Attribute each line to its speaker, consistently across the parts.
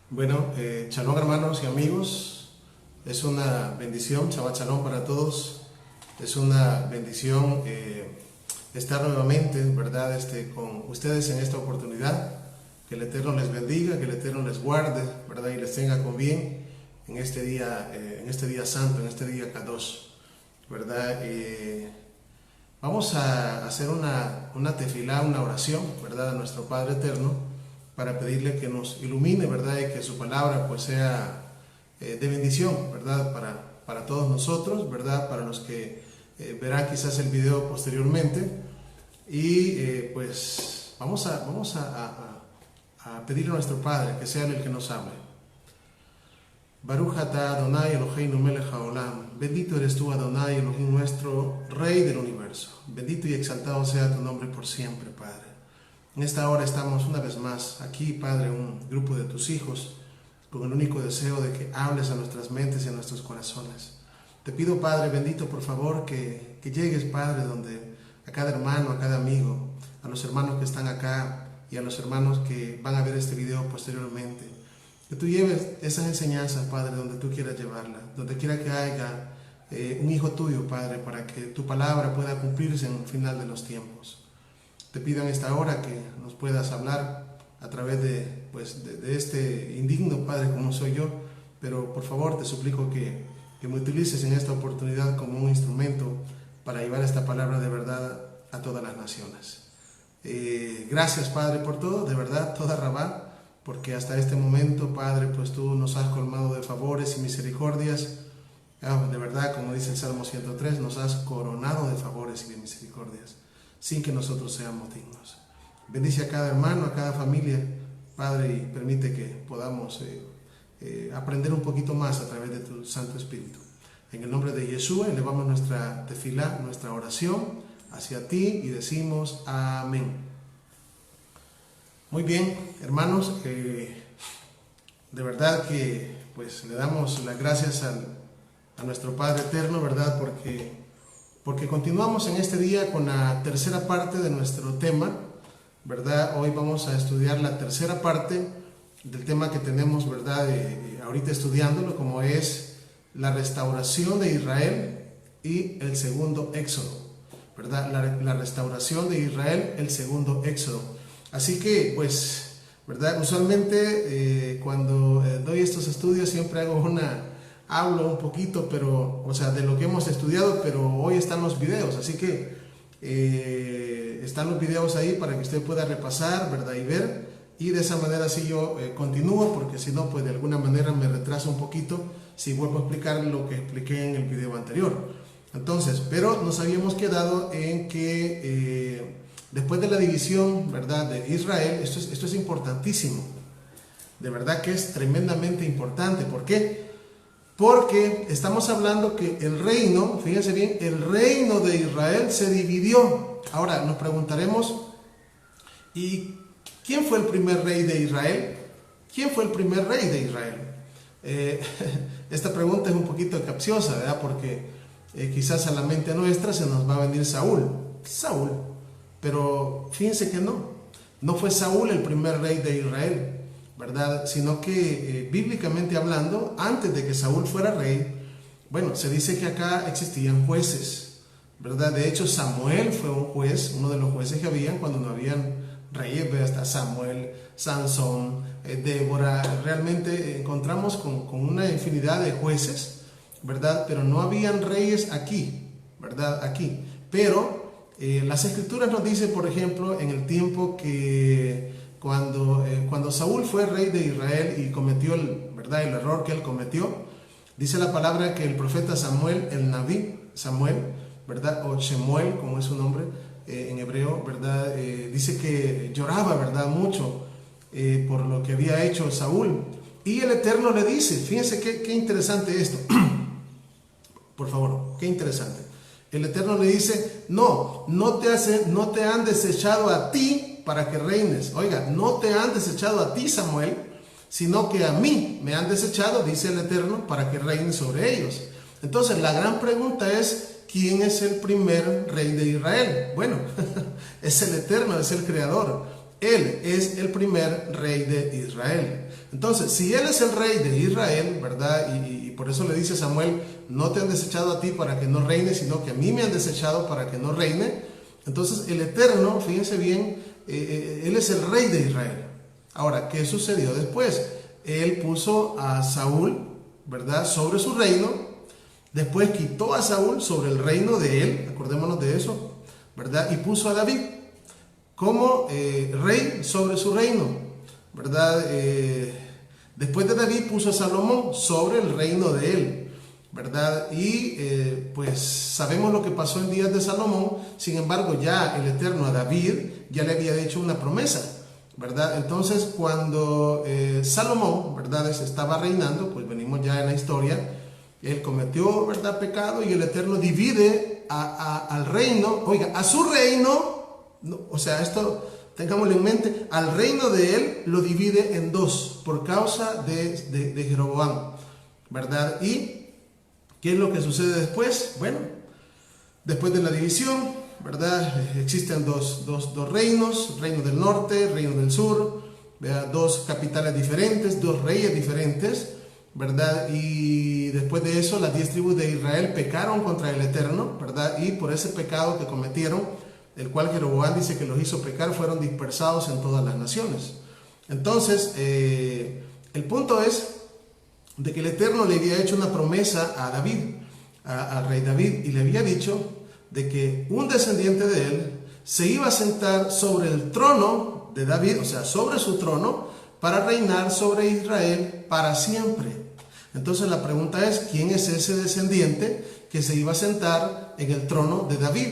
Speaker 1: Bueno, shalom hermanos y amigos, es una bendición, Shabbat Shalom para todos, es una bendición estar nuevamente, ¿verdad? Con ustedes en esta oportunidad, que el Eterno les bendiga, que el Eterno les guarde, ¿verdad? Y les tenga con bien en este día santo, en este día Kadosh, ¿verdad? Vamos a hacer una tefilá, una oración, ¿verdad? A nuestro Padre Eterno, para pedirle que nos ilumine, ¿verdad? Y que su palabra pues sea de bendición, ¿verdad? Para todos nosotros, ¿verdad? Para los que verán quizás el video posteriormente. Y pues vamos a pedirle a nuestro Padre que sea Él el que nos hable. Baruch atah Adonai Eloheinu melech haolam. Bendito eres tú, Adonai Elohim, nuestro Rey del universo. Bendito y exaltado sea tu nombre por siempre, Padre. En esta hora estamos una vez más aquí, Padre, un grupo de tus hijos, con el único deseo de que hables a nuestras mentes y a nuestros corazones. Te pido, Padre bendito, por favor, que llegues, Padre, donde a cada hermano, a cada amigo, a los hermanos que están acá y a los hermanos que van a ver este video posteriormente. Que tú lleves esas enseñanzas, Padre, donde tú quieras llevarlas, donde quiera que haya un hijo tuyo, Padre, para que tu palabra pueda cumplirse en el final de los tiempos. Te pido en esta hora que nos puedas hablar a través de este indigno Padre como soy yo, pero por favor te suplico que me utilices en esta oportunidad como un instrumento para llevar esta palabra de verdad a todas las naciones. Gracias, Padre, por todo, de verdad, toda Rabá, porque hasta este momento, Padre, pues tú nos has colmado de favores y misericordias. De verdad, como dice el Salmo 103, nos has coronado de favores y de misericordias, sin que nosotros seamos dignos. Bendice a cada hermano, a cada familia, Padre, y permite que podamos aprender un poquito más a través de tu Santo Espíritu. En el nombre de Yeshua elevamos nuestra tefilá, nuestra oración hacia ti y decimos amén. Muy bien, hermanos, de verdad que pues le damos las gracias a nuestro Padre Eterno, ¿verdad? Porque continuamos en este día con la tercera parte de nuestro tema, ¿verdad? Hoy vamos a estudiar la tercera parte del tema que tenemos, ¿verdad? Ahorita estudiándolo, como es la restauración de Israel y el segundo éxodo, ¿verdad? La restauración de Israel, el segundo éxodo. Así que, pues, ¿verdad? Usualmente cuando doy estos estudios siempre hablo un poquito, pero, o sea, de lo que hemos estudiado, pero hoy están los videos, así que están los videos ahí para que usted pueda repasar, ¿verdad? Y ver, y de esa manera sí yo continúo, porque si no, pues de alguna manera me retraso un poquito si vuelvo a explicar lo que expliqué en el video anterior. Entonces, pero nos habíamos quedado en que después de la división, ¿verdad?, de Israel, esto es importantísimo, de verdad que es tremendamente importante. ¿Por qué? Porque estamos hablando que el reino, fíjense bien, el reino de Israel se dividió. Ahora nos preguntaremos, ¿y quién fue el primer rey de Israel? ¿Quién fue el primer rey de Israel? Esta pregunta es un poquito capciosa, ¿verdad? Porque quizás a la mente nuestra se nos va a venir Saúl, pero fíjense que no fue Saúl el primer rey de Israel, ¿verdad? Sino que bíblicamente hablando, antes de que Saúl fuera rey, bueno, se dice que acá existían jueces, ¿verdad? De hecho, Samuel fue un juez, uno de los jueces que habían cuando no habían reyes, hasta Samuel, Sansón, Débora. Realmente encontramos con una infinidad de jueces, ¿verdad? Pero no habían reyes aquí, ¿verdad? Aquí. Pero las escrituras nos dicen, por ejemplo, en el tiempo que cuando Saúl fue rey de Israel y cometió el error que él cometió, dice la palabra que el profeta Samuel, el Naví Samuel, ¿verdad? O Shemuel, como es su nombre en hebreo, ¿verdad? Dice que lloraba, ¿verdad? Mucho por lo que había hecho Saúl. Y el Eterno le dice, fíjense qué interesante esto, por favor, qué interesante. El Eterno le dice, no te han desechado a ti para que reines. Oiga, no te han desechado a ti, Samuel, sino que a mí me han desechado, dice el Eterno, para que reines sobre ellos. Entonces la gran pregunta es, ¿quién es el primer rey de Israel? Bueno, es el Eterno, es el Creador. Él es el primer rey de Israel. Entonces, si Él es el rey de Israel, ¿verdad? Y por eso le dice a Samuel, no te han desechado a ti para que no reines, sino que a mí me han desechado para que no reine. Entonces, el Eterno, fíjense bien, Él es el rey de Israel. Ahora, ¿qué sucedió después? Él puso a Saúl, ¿verdad?, sobre su reino. Después quitó a Saúl sobre el reino de él, acordémonos de eso, ¿verdad? Y puso a David como rey sobre su reino, ¿verdad? Después de David puso a Salomón sobre el reino de él, ¿verdad? Y pues sabemos lo que pasó en días de Salomón. Sin embargo, ya el Eterno a David ya le había hecho una promesa, ¿verdad? Entonces, cuando Salomón, ¿verdad?, estaba reinando, pues venimos ya en la historia, él cometió, ¿verdad?, pecado, y el Eterno divide al reino, oiga, a su reino, no, o sea, esto tengámoslo en mente, al reino de él lo divide en dos por causa de Jeroboam, ¿verdad? ¿Y qué es lo que sucede después? Bueno, después de la división, ¿verdad?, existen dos reinos, reino del norte, reino del sur, ¿verdad?, dos capitales diferentes, dos reyes diferentes, ¿verdad? Y después de eso las 10 tribus de Israel pecaron contra el Eterno, ¿verdad? Y por ese pecado que cometieron, el cual Jeroboam dice que los hizo pecar, fueron dispersados en todas las naciones. Entonces, el punto es de que el Eterno le había hecho una promesa a David, al rey David, y le había dicho de que un descendiente de él se iba a sentar sobre el trono de David, o sea, sobre su trono, para reinar sobre Israel para siempre. Entonces la pregunta es, ¿quién es ese descendiente que se iba a sentar en el trono de David,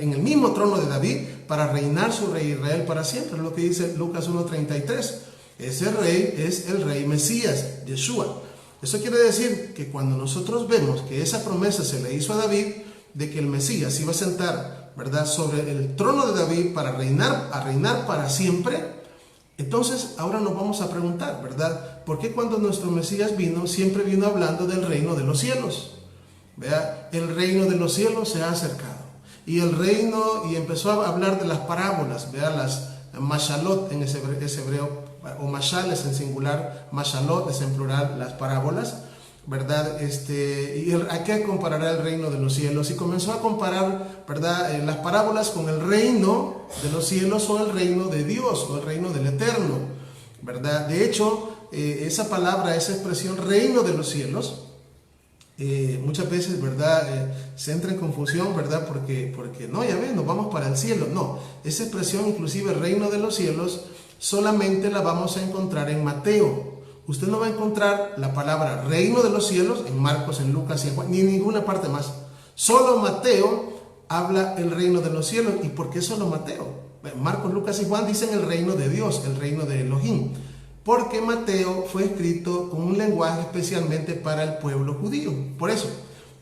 Speaker 1: en el mismo trono de David, para reinar sobre Israel para siempre? Es lo que dice Lucas 1:33. Ese rey es el rey Mesías, Yeshua. Eso quiere decir que cuando nosotros vemos que esa promesa se le hizo a David, de que el Mesías iba a sentar, ¿verdad?, sobre el trono de David para reinar para siempre. Entonces, ahora nos vamos a preguntar, ¿verdad?, ¿por qué cuando nuestro Mesías vino, siempre vino hablando del reino de los cielos? ¿Vea? El reino de los cielos se ha acercado. Y empezó a hablar de las parábolas, ¿vea? Las mashalot en ese hebreo, o mashal es en singular, mashalot es en plural, las parábolas, ¿verdad? Y ¿a qué comparará el reino de los cielos? Y comenzó a comparar, ¿verdad?, las parábolas con el reino de los cielos, o el reino de Dios, o el reino del Eterno, ¿verdad? De hecho, esa palabra, esa expresión reino de los cielos, muchas veces, ¿verdad?, se entra en confusión, ¿verdad?, porque no, ya ven, nos vamos para el cielo. No, esa expresión, inclusive reino de los cielos, solamente la vamos a encontrar en Mateo. Usted no va a encontrar la palabra reino de los cielos en Marcos, en Lucas y en Juan, ni en ninguna parte más. Solo Mateo habla el reino de los cielos. ¿Y por qué solo Mateo? Marcos, Lucas y Juan dicen el reino de Dios, el reino de Elohim, porque Mateo fue escrito con un lenguaje especialmente para el pueblo judío. Por eso,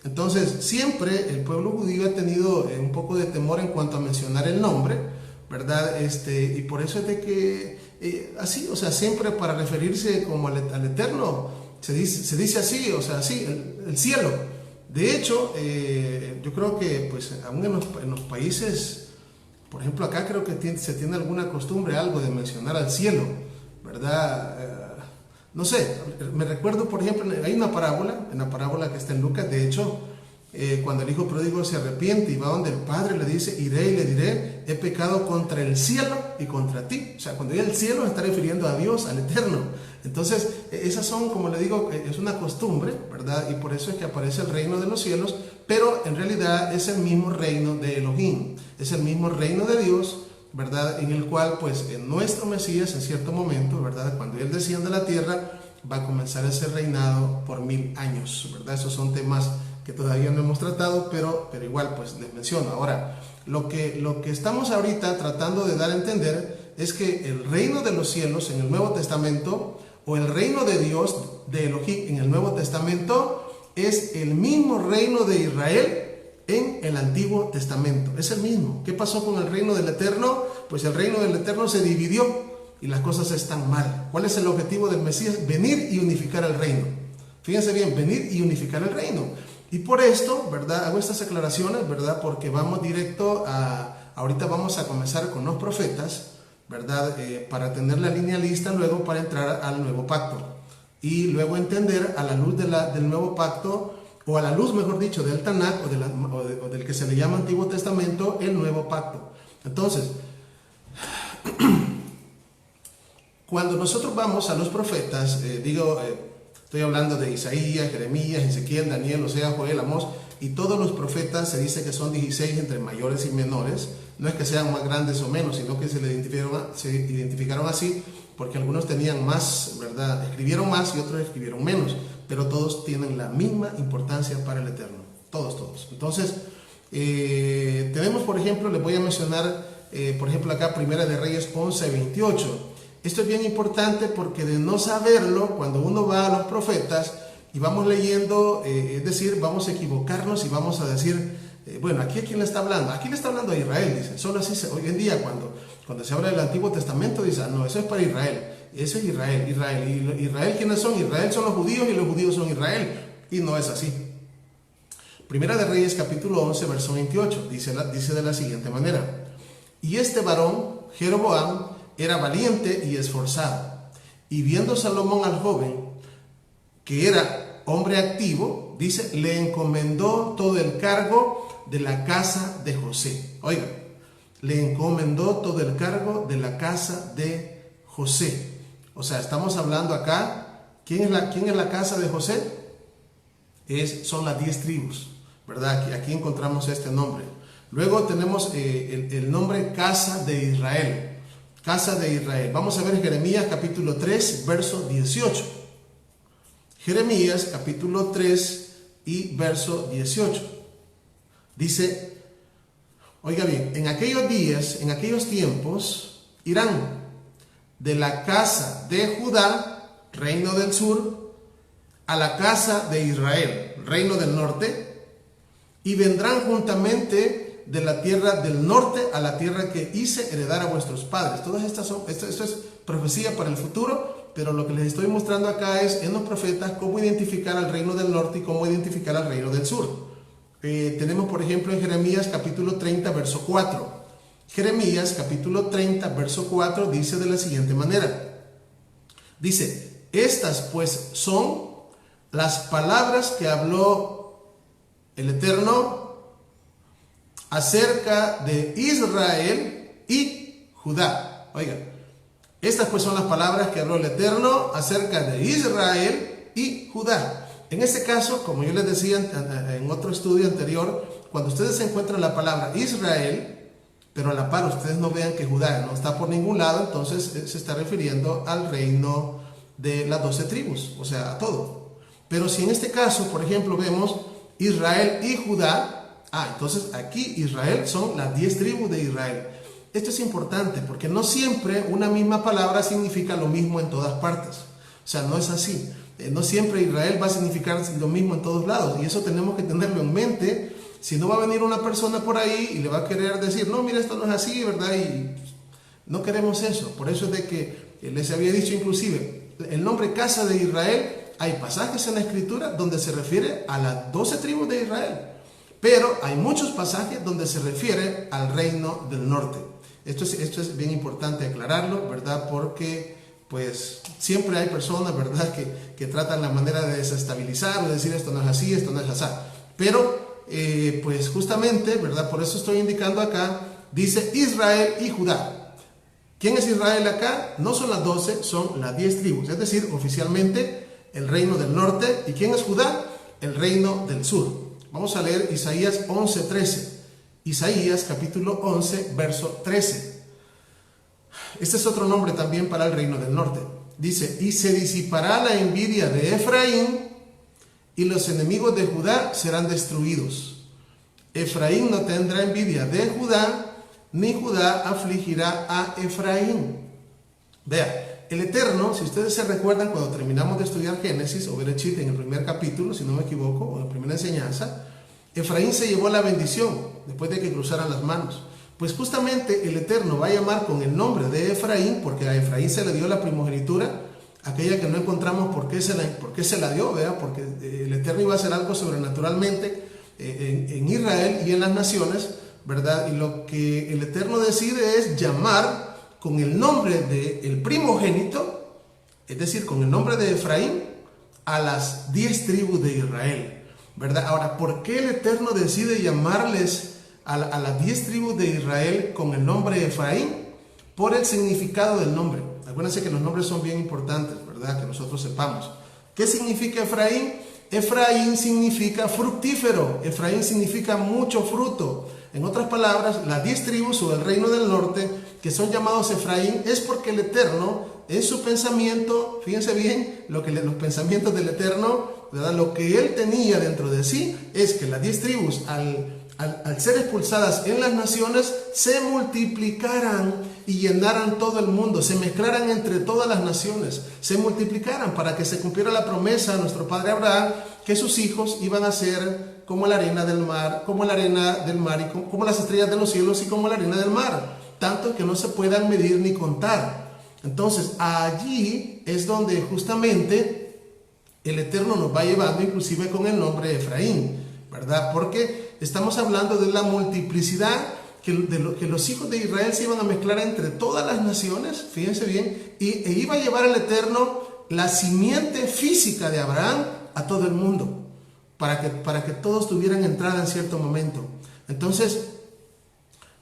Speaker 1: entonces, siempre el pueblo judío ha tenido un poco de temor en cuanto a mencionar el nombre, ¿verdad? Y por eso es de que así, o sea, siempre para referirse como al Eterno, se dice así, o sea, así, el cielo. De hecho, yo creo que pues aún en los países, por ejemplo acá, creo que se tiene alguna costumbre, algo de mencionar al cielo, ¿verdad? No sé, me recuerdo, por ejemplo, hay una parábola, en la parábola que está en Lucas, de hecho, cuando el hijo pródigo se arrepiente y va donde el padre, le dice, iré y le diré, he pecado contra el cielo y contra ti. O sea, cuando diga el cielo, se está refiriendo a Dios, al Eterno. Entonces, esas son, como le digo, es una costumbre, ¿verdad? Y por eso es que aparece el reino de los cielos, pero en realidad es el mismo reino de Elohim, es el mismo reino de Dios, ¿verdad?, en el cual, pues, en nuestro Mesías, en cierto momento, ¿verdad?, cuando Él desciende a la tierra, va a comenzar ese reinado por 1000 años, ¿verdad? Esos son temas que todavía no hemos tratado, pero igual, pues, les menciono. Ahora, lo que estamos ahorita tratando de dar a entender es que el reino de los cielos en el Nuevo Testamento, o el reino de Dios, de Elohim, en el Nuevo Testamento, es el mismo reino de Israel en el Antiguo Testamento. Es el mismo. ¿Qué pasó con el reino del Eterno? Pues el reino del Eterno se dividió y las cosas están mal. ¿Cuál es el objetivo del Mesías? Venir y unificar el reino. Fíjense bien, venir y unificar el reino. Y por esto, ¿verdad?, hago estas aclaraciones, ¿verdad?, porque vamos directo ahorita vamos a comenzar con los profetas, ¿verdad? Para tener la línea lista luego para entrar al nuevo pacto. Y luego entender a la luz del nuevo pacto, o a la luz, mejor dicho, del Tanakh o del que se le llama Antiguo Testamento, el nuevo pacto. Entonces, cuando nosotros vamos a los profetas, estoy hablando de Isaías, Jeremías, Ezequiel, Daniel, Oseas, Joel, Amós, y todos los profetas se dice que son 16 entre mayores y menores. No es que sean más grandes o menos, sino que se identificaron así porque algunos tenían más, ¿verdad? Escribieron más y otros escribieron menos, pero todos tienen la misma importancia para el Eterno. Todos. Entonces, tenemos, por ejemplo, les voy a mencionar, por ejemplo, acá Primera de Reyes 11:28. Esto es bien importante porque de no saberlo, cuando uno va a los profetas y vamos leyendo, es decir, vamos a equivocarnos y vamos a decir, bueno, ¿aquí a quién le está hablando? Aquí le está hablando a Israel, dice. Solo así hoy en día cuando se habla del Antiguo Testamento, dice, no, eso es para Israel. Eso es Israel. ¿Israel quiénes son? Israel son los judíos y los judíos son Israel. Y no es así. Primera de Reyes capítulo 11, verso 28, dice de la siguiente manera. Y este varón, Jeroboam, era valiente y esforzado. Y viendo Salomón al joven, que era hombre activo, dice, le encomendó todo el cargo de la casa de José. Oiga, le encomendó todo el cargo de la casa de José. O sea, estamos hablando acá, ¿quién es la casa de José? Son las 10 tribus, ¿verdad? Aquí encontramos este nombre. Luego tenemos el nombre Casa de Israel. Casa de Israel. Vamos a ver Jeremías capítulo 3, verso 18. Jeremías capítulo 3 y verso 18. Dice, oiga bien, en aquellos días, en aquellos tiempos, irán de la casa de Judá, reino del sur, a la casa de Israel, reino del norte, y vendrán juntamente de la tierra del norte a la tierra que hice heredar a vuestros padres. Todas estas esto es profecía para el futuro, pero lo que les estoy mostrando acá es en los profetas cómo identificar al reino del norte y cómo identificar al reino del sur. Tenemos por ejemplo en Jeremías capítulo 30 verso 4. Jeremías capítulo 30 verso 4 dice de la siguiente manera. Dice, estas pues son las palabras que habló el Eterno acerca de Israel y Judá. Oiga, estas pues son las palabras que habló el Eterno acerca de Israel y Judá. En este caso, como yo les decía en otro estudio anterior, cuando ustedes encuentran la palabra Israel, pero a la par ustedes no vean que Judá no está por ningún lado, entonces se está refiriendo al reino de las 12 tribus, o sea, a todo. Pero si en este caso, por ejemplo, vemos Israel y Judá, entonces aquí Israel son las 10 tribus de Israel. Esto es importante porque no siempre una misma palabra significa lo mismo en todas partes. O sea, no es así. No siempre Israel va a significar lo mismo en todos lados. Y eso tenemos que tenerlo en mente. Si no va a venir una persona por ahí y le va a querer decir, no, mira, esto no es así, ¿verdad? Y no queremos eso. Por eso es de que les había dicho inclusive, el nombre Casa de Israel, hay pasajes en la Escritura donde se refiere a las 12 tribus de Israel. Pero hay muchos pasajes donde se refiere al reino del norte. Esto es bien importante aclararlo, ¿verdad? Porque pues siempre hay personas, ¿verdad? Que tratan la manera de desestabilizar o decir esto no es así, esto no es así. Pero pues justamente, ¿verdad? Por eso estoy indicando acá, dice Israel y Judá. ¿Quién es Israel acá? No son las 12, son las 10 tribus. Es decir, oficialmente el reino del norte. ¿Y quién es Judá? El reino del sur. Vamos a leer Isaías 11:13. Isaías capítulo 11, verso 13. Este es otro nombre también para el reino del norte. Dice, y se disipará la envidia de Efraín y los enemigos de Judá serán destruidos. Efraín no tendrá envidia de Judá, ni Judá afligirá a Efraín. Vea, el Eterno, si ustedes se recuerdan cuando terminamos de estudiar Génesis o Berechit en el primer capítulo, si no me equivoco, o en la primera enseñanza, Efraín se llevó la bendición después de que cruzaran las manos. Pues justamente el Eterno va a llamar con el nombre de Efraín, porque a Efraín se le dio la primogenitura, aquella que no encontramos por qué se la dio, ¿verdad? Porque el Eterno iba a hacer algo sobrenaturalmente en Israel y en las naciones, ¿verdad? Y lo que el Eterno decide es llamar con el nombre del primogénito, es decir, con el nombre de Efraín, a las 10 tribus de Israel, ¿verdad? Ahora, ¿por qué el Eterno decide llamarles a las 10 tribus de Israel con el nombre de Efraín? Por el significado del nombre. Acuérdense que los nombres son bien importantes, ¿verdad? Que nosotros sepamos. ¿Qué significa Efraín? Efraín significa fructífero. Efraín significa mucho fruto. En otras palabras, las 10 tribus o el reino del norte, que son llamados Efraín, es porque el Eterno, en su pensamiento, fíjense bien, los pensamientos del Eterno, ¿verdad? Lo que él tenía dentro de sí es que las 10 tribus, al ser expulsadas en las naciones, se multiplicaran y llenaran todo el mundo, se mezclaran entre todas las naciones, se multiplicaran para que se cumpliera la promesa a nuestro padre Abraham, que sus hijos iban a ser como la arena del mar, y como las estrellas de los cielos y como la arena del mar, tanto que no se puedan medir ni contar. Entonces allí es donde justamente el Eterno nos va llevando, inclusive con el nombre de Efraín, ¿verdad? Porque estamos hablando de la multiplicidad, que los hijos de Israel se iban a mezclar entre todas las naciones, fíjense bien, e iba a llevar el Eterno la simiente física de Abraham a todo el mundo, para que todos tuvieran entrada en cierto momento. Entonces,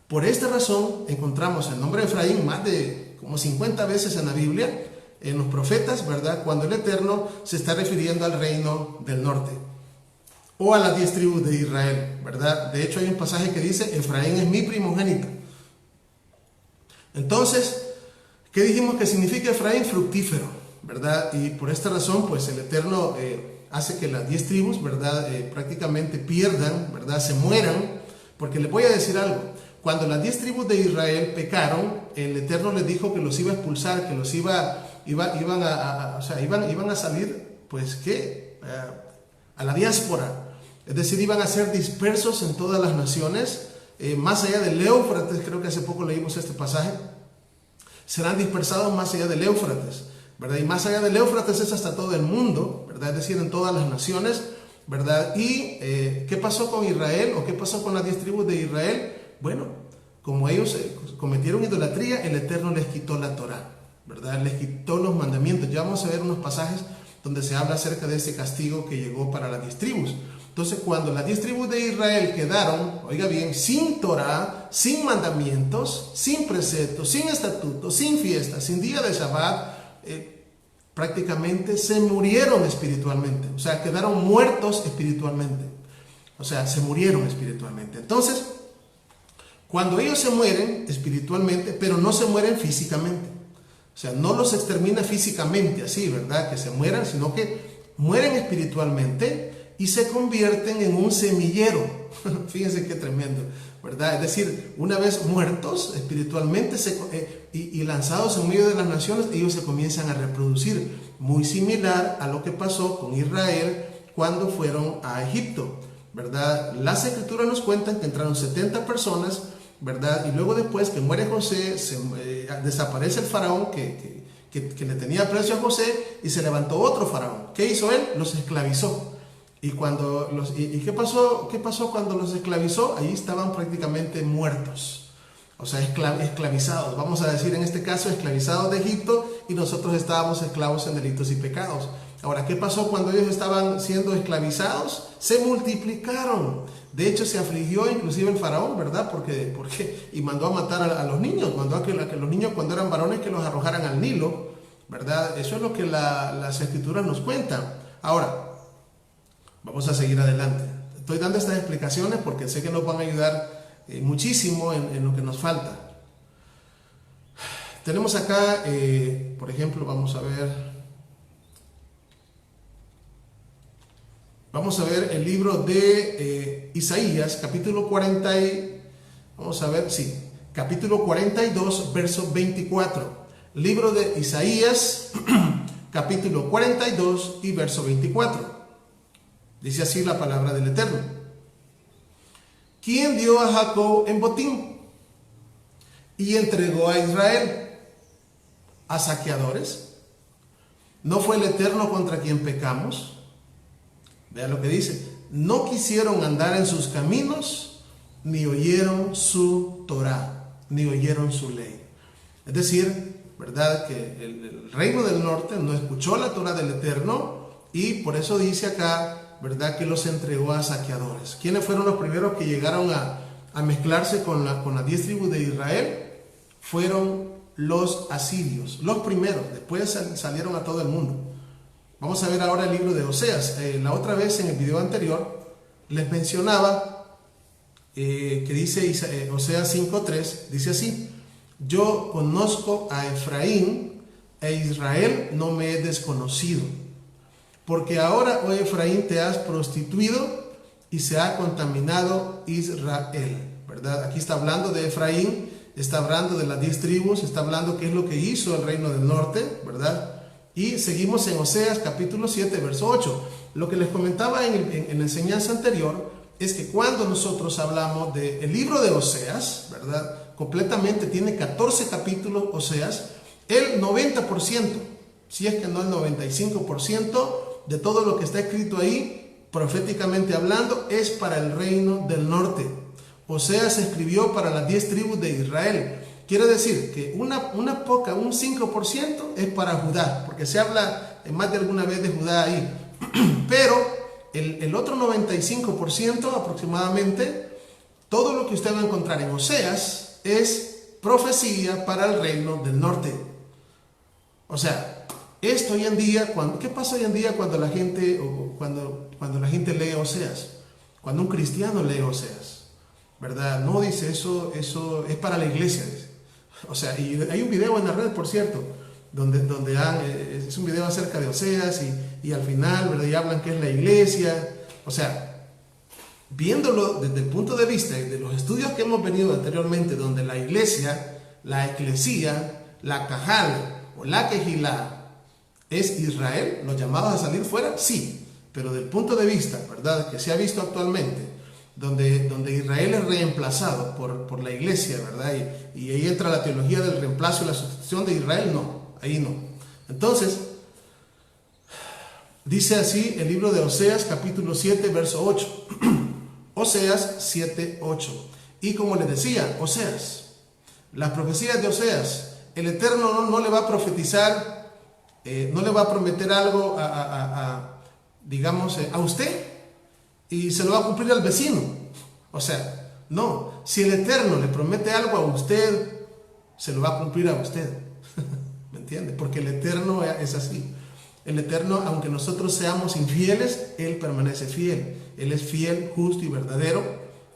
Speaker 1: por esta razón, encontramos el nombre de Efraín más de como 50 veces en la Biblia, en los profetas, ¿verdad? Cuando el Eterno se está refiriendo al reino del norte o a las 10 tribus de Israel, ¿verdad? De hecho, hay un pasaje que dice: Efraín es mi primogénito. Entonces, ¿qué dijimos que significa Efraín? Fructífero, ¿verdad? Y por esta razón, pues el Eterno hace que las 10 tribus, ¿verdad? Prácticamente pierdan, ¿verdad? Se mueran, porque les voy a decir algo. Cuando las 10 tribus de Israel pecaron, el Eterno les dijo que los iba a expulsar, que los iban a salir, pues, ¿qué? A la diáspora. Es decir, iban a ser dispersos en todas las naciones, más allá del Éufrates. Creo que hace poco leímos este pasaje. Serán dispersados más allá del Éufrates, ¿verdad? Y más allá del Éufrates es hasta todo el mundo, ¿verdad? Es decir, en todas las naciones, ¿verdad? Y ¿qué pasó con Israel? ¿O qué pasó con las 10 tribus de Israel? Bueno, como ellos cometieron idolatría, el Eterno les quitó la Torá, ¿verdad? Les quitó los mandamientos. Ya vamos a ver unos pasajes donde se habla acerca de ese castigo que llegó para las 10 tribus. Entonces, cuando las 10 tribus de Israel quedaron, oiga bien, sin Torá, sin mandamientos, sin preceptos, sin estatutos, sin fiestas, sin día de Shabbat, prácticamente se murieron espiritualmente. O sea, quedaron muertos espiritualmente. O sea, se murieron espiritualmente. Entonces, cuando ellos se mueren espiritualmente, pero no se mueren físicamente. O sea, no los extermina físicamente así, ¿verdad? Que se mueran, sino que mueren espiritualmente y se convierten en un semillero. Fíjense qué tremendo, ¿verdad? Es decir, una vez muertos espiritualmente y lanzados en medio de las naciones, ellos se comienzan a reproducir, muy similar a lo que pasó con Israel cuando fueron a Egipto, ¿verdad? Las escrituras nos cuentan que entraron 70 personas, ¿verdad? Y luego, después que muere José, desaparece el faraón que le tenía precio a José, y se levantó otro faraón. ¿Qué hizo él? Los esclavizó. ¿Y qué pasó cuando los esclavizó? Ahí estaban prácticamente muertos, o sea, esclavizados, vamos a decir en este caso esclavizados de Egipto, y nosotros estábamos esclavos en delitos y pecados. Ahora, ¿qué pasó cuando ellos estaban siendo esclavizados? Se multiplicaron. De hecho, se afligió inclusive el faraón, ¿verdad? Y mandó a matar a los niños, mandó a que los niños, cuando eran varones, que los arrojaran al Nilo, ¿verdad? Eso es lo que las escrituras nos cuentan. Ahora, vamos a seguir adelante. Estoy dando estas explicaciones porque sé que nos van a ayudar muchísimo en lo que nos falta. Tenemos acá, por ejemplo, vamos a ver el libro de Isaías, capítulo 42, verso 24. Libro de Isaías, capítulo 42 y verso 24. Dice así la palabra del Eterno: ¿Quién dio a Jacob en botín y entregó a Israel a saqueadores? ¿No fue el Eterno contra quien pecamos? Vea lo que dice: no quisieron andar en sus caminos, ni oyeron su Torá, ni oyeron su ley. Es decir, ¿verdad? Que el reino del norte no escuchó la Torah del Eterno y por eso dice acá, ¿verdad? Que los entregó a saqueadores. ¿Quiénes fueron los primeros que llegaron a mezclarse con las 10 tribus de Israel? Fueron los asirios, los primeros. Después salieron a todo el mundo. Vamos a ver ahora el libro de Oseas. La otra vez en el video anterior les mencionaba que dice Oseas 5:3, dice así: yo conozco a Efraín e Israel no me es desconocido, porque ahora, oh Efraín, te has prostituido y se ha contaminado Israel, ¿verdad? Aquí está hablando de Efraín, está hablando de las 10 tribus, está hablando qué es lo que hizo el reino del norte, ¿verdad? Y seguimos en Oseas capítulo 7, verso 8. Lo que les comentaba en la enseñanza anterior es que cuando nosotros hablamos del libro de Oseas, ¿verdad? Completamente tiene 14 capítulos Oseas, el 90%, si es que no el 95% de todo lo que está escrito ahí, proféticamente hablando, es para el reino del norte. Oseas se escribió para las 10 tribus de Israel. Quiere decir que un 5% es para Judá, porque se habla más de alguna vez de Judá ahí. Pero el otro 95% aproximadamente, todo lo que usted va a encontrar en Oseas es profecía para el reino del norte. O sea, esto hoy en día, ¿qué pasa hoy en día cuando la gente lee Oseas? Cuando un cristiano lee Oseas, ¿verdad? No dice eso es para la iglesia, dice. O sea, y hay un video en la red, por cierto, donde es un video acerca de Oseas y al final, ¿verdad? Y hablan que es la iglesia. O sea, viéndolo desde el punto de vista de los estudios que hemos venido anteriormente, donde la iglesia, la eclesía, la cajal o la quejilá es Israel, los llamados a salir fuera, sí, pero del punto de vista, ¿verdad?, que se ha visto actualmente, donde Israel es reemplazado por la iglesia, ¿verdad? Y ahí entra la teología del reemplazo y la sustitución de Israel, no, ahí no. Entonces, dice así el libro de Oseas, capítulo 7, verso 8. Oseas 7, 8. Y como les decía, Oseas, las profecías de Oseas, el Eterno no le va a profetizar, no le va a prometer algo digamos, a usted, y se lo va a cumplir al vecino. O sea, no, si el Eterno le promete algo a usted, se lo va a cumplir a usted. ¿Me entiende? Porque el Eterno es así. El Eterno, aunque nosotros seamos infieles, Él permanece fiel. Él es fiel, justo y verdadero,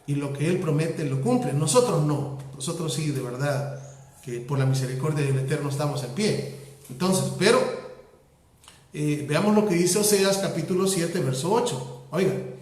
Speaker 1: y lo que Él promete lo cumple. Nosotros no. Nosotros sí, de verdad, que por la misericordia del Eterno estamos en pie. Entonces, pero veamos lo que dice Oseas capítulo 7, verso 8. Oigan,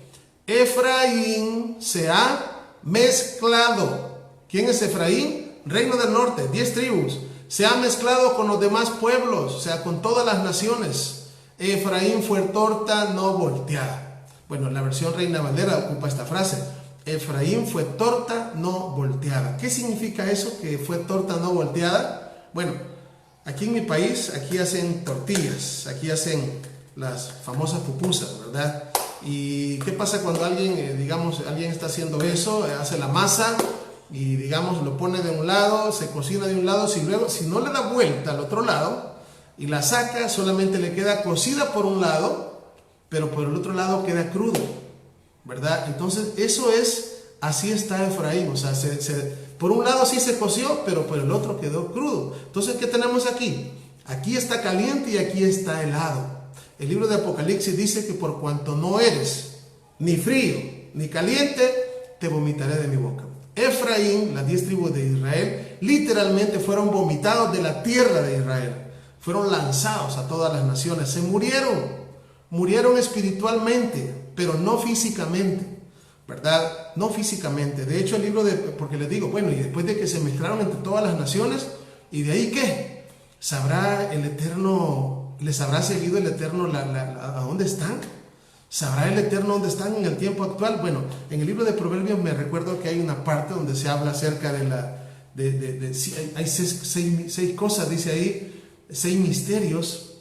Speaker 1: Efraín se ha mezclado. ¿Quién es Efraín? Reino del norte, 10 tribus. Se ha mezclado con los demás pueblos, o sea, con todas las naciones. Efraín fue torta no volteada. Bueno, la versión Reina Valera ocupa esta frase. Efraín fue torta no volteada. ¿Qué significa eso, que fue torta no volteada? Bueno, aquí en mi país, aquí hacen tortillas, aquí hacen las famosas pupusas, ¿verdad? ¿Y qué pasa cuando alguien está haciendo eso, hace la masa y digamos lo pone de un lado, se cocina de un lado, si no le da vuelta al otro lado y la saca, solamente le queda cocida por un lado, pero por el otro lado queda crudo, ¿verdad? Entonces así está Efraín, o sea, por un lado sí se coció, pero por el otro quedó crudo. Entonces, ¿qué tenemos aquí? Aquí está caliente y aquí está helado. El libro de Apocalipsis dice que por cuanto no eres ni frío ni caliente, te vomitaré de mi boca. Efraín, las 10 tribus de Israel, literalmente fueron vomitados de la tierra de Israel. Fueron lanzados a todas las naciones. Se murieron espiritualmente, pero no físicamente, ¿verdad? No físicamente. De hecho, porque les digo, bueno, y después de que se mezclaron entre todas las naciones, ¿y de ahí qué? ¿Sabrá el Eterno? ¿Les habrá seguido el Eterno a dónde están? ¿Sabrá el Eterno dónde están en el tiempo actual? Bueno, en el libro de Proverbios me recuerdo que hay una parte donde se habla acerca hay seis cosas, dice ahí, 6 misterios,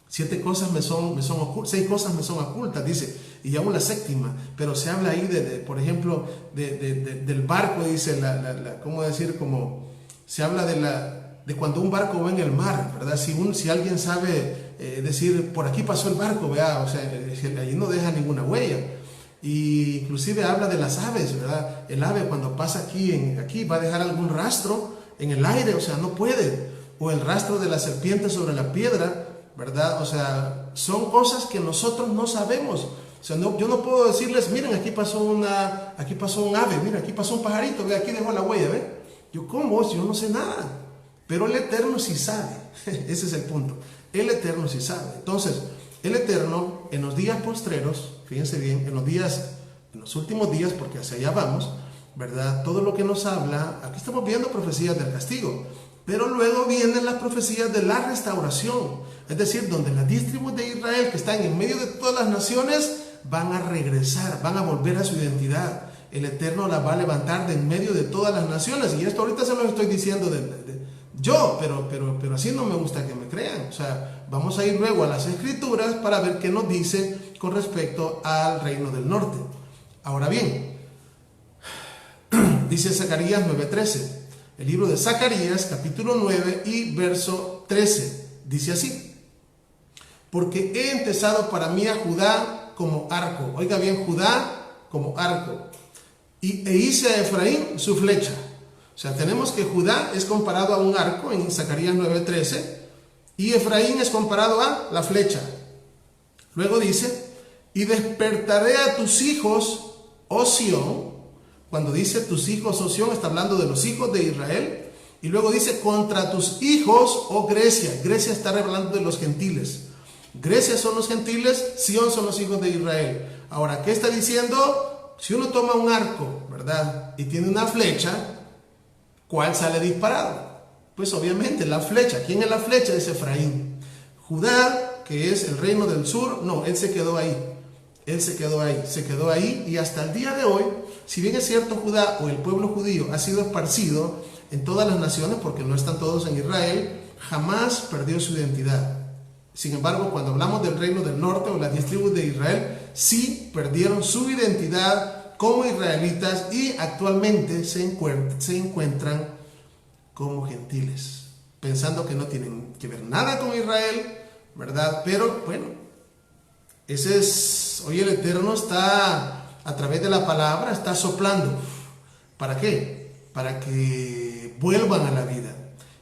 Speaker 1: 7 cosas me son ocultas, 6 cosas me son ocultas, dice, y aún la séptima, pero se habla ahí por ejemplo, del barco, dice, ¿cómo decir? Como se habla de cuando un barco va en el mar, ¿verdad? Si alguien sabe decir, por aquí pasó el barco, ¿verdad? O sea, allí no deja ninguna huella. Y inclusive habla de las aves, ¿verdad? El ave cuando pasa aquí va a dejar algún rastro en el aire, o sea, no puede. O el rastro de la serpiente sobre la piedra, ¿verdad? O sea, son cosas que nosotros no sabemos. O sea, yo no puedo decirles, miren, aquí pasó un ave, mira, aquí pasó un pajarito, ve, aquí dejó la huella, ¿ve? Yo, ¿cómo? Yo no sé nada. Pero el Eterno sí sabe. Ese es el punto. El Eterno sí sabe. Entonces, el Eterno, en los días postreros, fíjense bien, en los últimos días, porque hacia allá vamos, ¿verdad? Todo lo que nos habla, aquí estamos viendo profecías del castigo, pero luego vienen las profecías de la restauración, es decir, donde las 10 tribus de Israel que están en medio de todas las naciones van a regresar, van a volver a su identidad. El Eterno las va a levantar de en medio de todas las naciones, y esto ahorita se lo estoy diciendo yo, pero así no me gusta que me crean. O sea, vamos a ir luego a las Escrituras para ver qué nos dice con respecto al reino del norte. Ahora bien, dice Zacarías 9:13, el libro de Zacarías capítulo 9 y verso 13, dice así: porque he entesado para mí a Judá como arco, oiga bien, Judá como arco, e hice a Efraín su flecha. O sea, tenemos que Judá es comparado a un arco en Zacarías 9:13 y Efraín es comparado a la flecha. Luego dice, y despertaré a tus hijos, oh Sión. Cuando dice tus hijos, oh Sión, está hablando de los hijos de Israel. Y luego dice, contra tus hijos, oh Grecia. Grecia está hablando de los gentiles. Grecia son los gentiles, Sión son los hijos de Israel. Ahora, ¿qué está diciendo? Si uno toma un arco, ¿verdad? Y tiene una flecha, ¿cuál sale disparado? Pues obviamente la flecha. ¿Quién es la flecha? Es Efraín. Judá, que es el reino del sur, no, él se quedó ahí. Él se quedó ahí y hasta el día de hoy, si bien es cierto Judá o el pueblo judío ha sido esparcido en todas las naciones, porque no están todos en Israel, jamás perdió su identidad. Sin embargo, cuando hablamos del reino del norte o las 10 tribus de Israel, sí perdieron su identidad como israelitas y actualmente se encuentran como gentiles, pensando que no tienen que ver nada con Israel, ¿verdad? Pero bueno, hoy el Eterno está, a través de la palabra, está soplando. ¿Para qué? Para que vuelvan a la vida.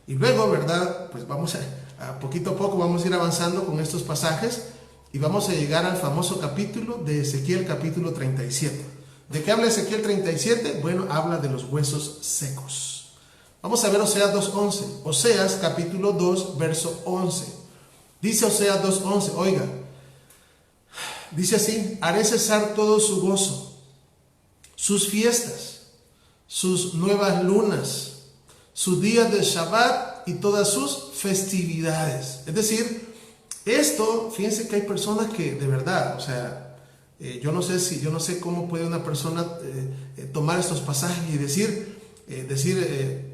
Speaker 1: Y luego, ¿verdad? Pues vamos a poquito a poco vamos a ir avanzando con estos pasajes y vamos a llegar al famoso capítulo de Ezequiel, capítulo 37. ¿De qué habla Ezequiel 37? Bueno, habla de los huesos secos. Vamos a ver Oseas 2:11. Oseas, capítulo 2, verso 11. Dice Oseas 2:11, oiga, dice así: haré cesar todo su gozo, sus fiestas, sus nuevas lunas, sus días de Shabbat y todas sus festividades. Es decir, esto, fíjense que hay personas que de verdad, o sea, yo no sé cómo puede una persona tomar estos pasajes y decir,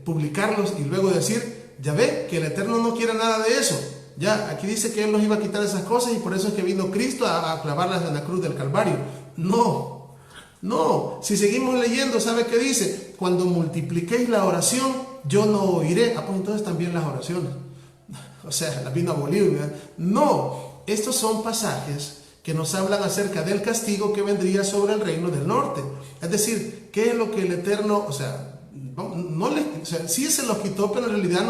Speaker 1: publicarlos y luego decir, ya ve que el Eterno no quiere nada de eso. Ya, aquí dice que Él nos iba a quitar esas cosas y por eso es que vino Cristo a clavarlas en la cruz del Calvario. No, si seguimos leyendo, ¿sabe qué dice? Cuando multipliquéis la oración, yo no oiré. Pues entonces también las oraciones. O sea, las vino a abolir, ¿verdad? No, estos son pasajes que nos hablan acerca del castigo que vendría sobre el reino del norte. Es decir, ¿qué es lo que el Eterno, sí se los quitó, pero en realidad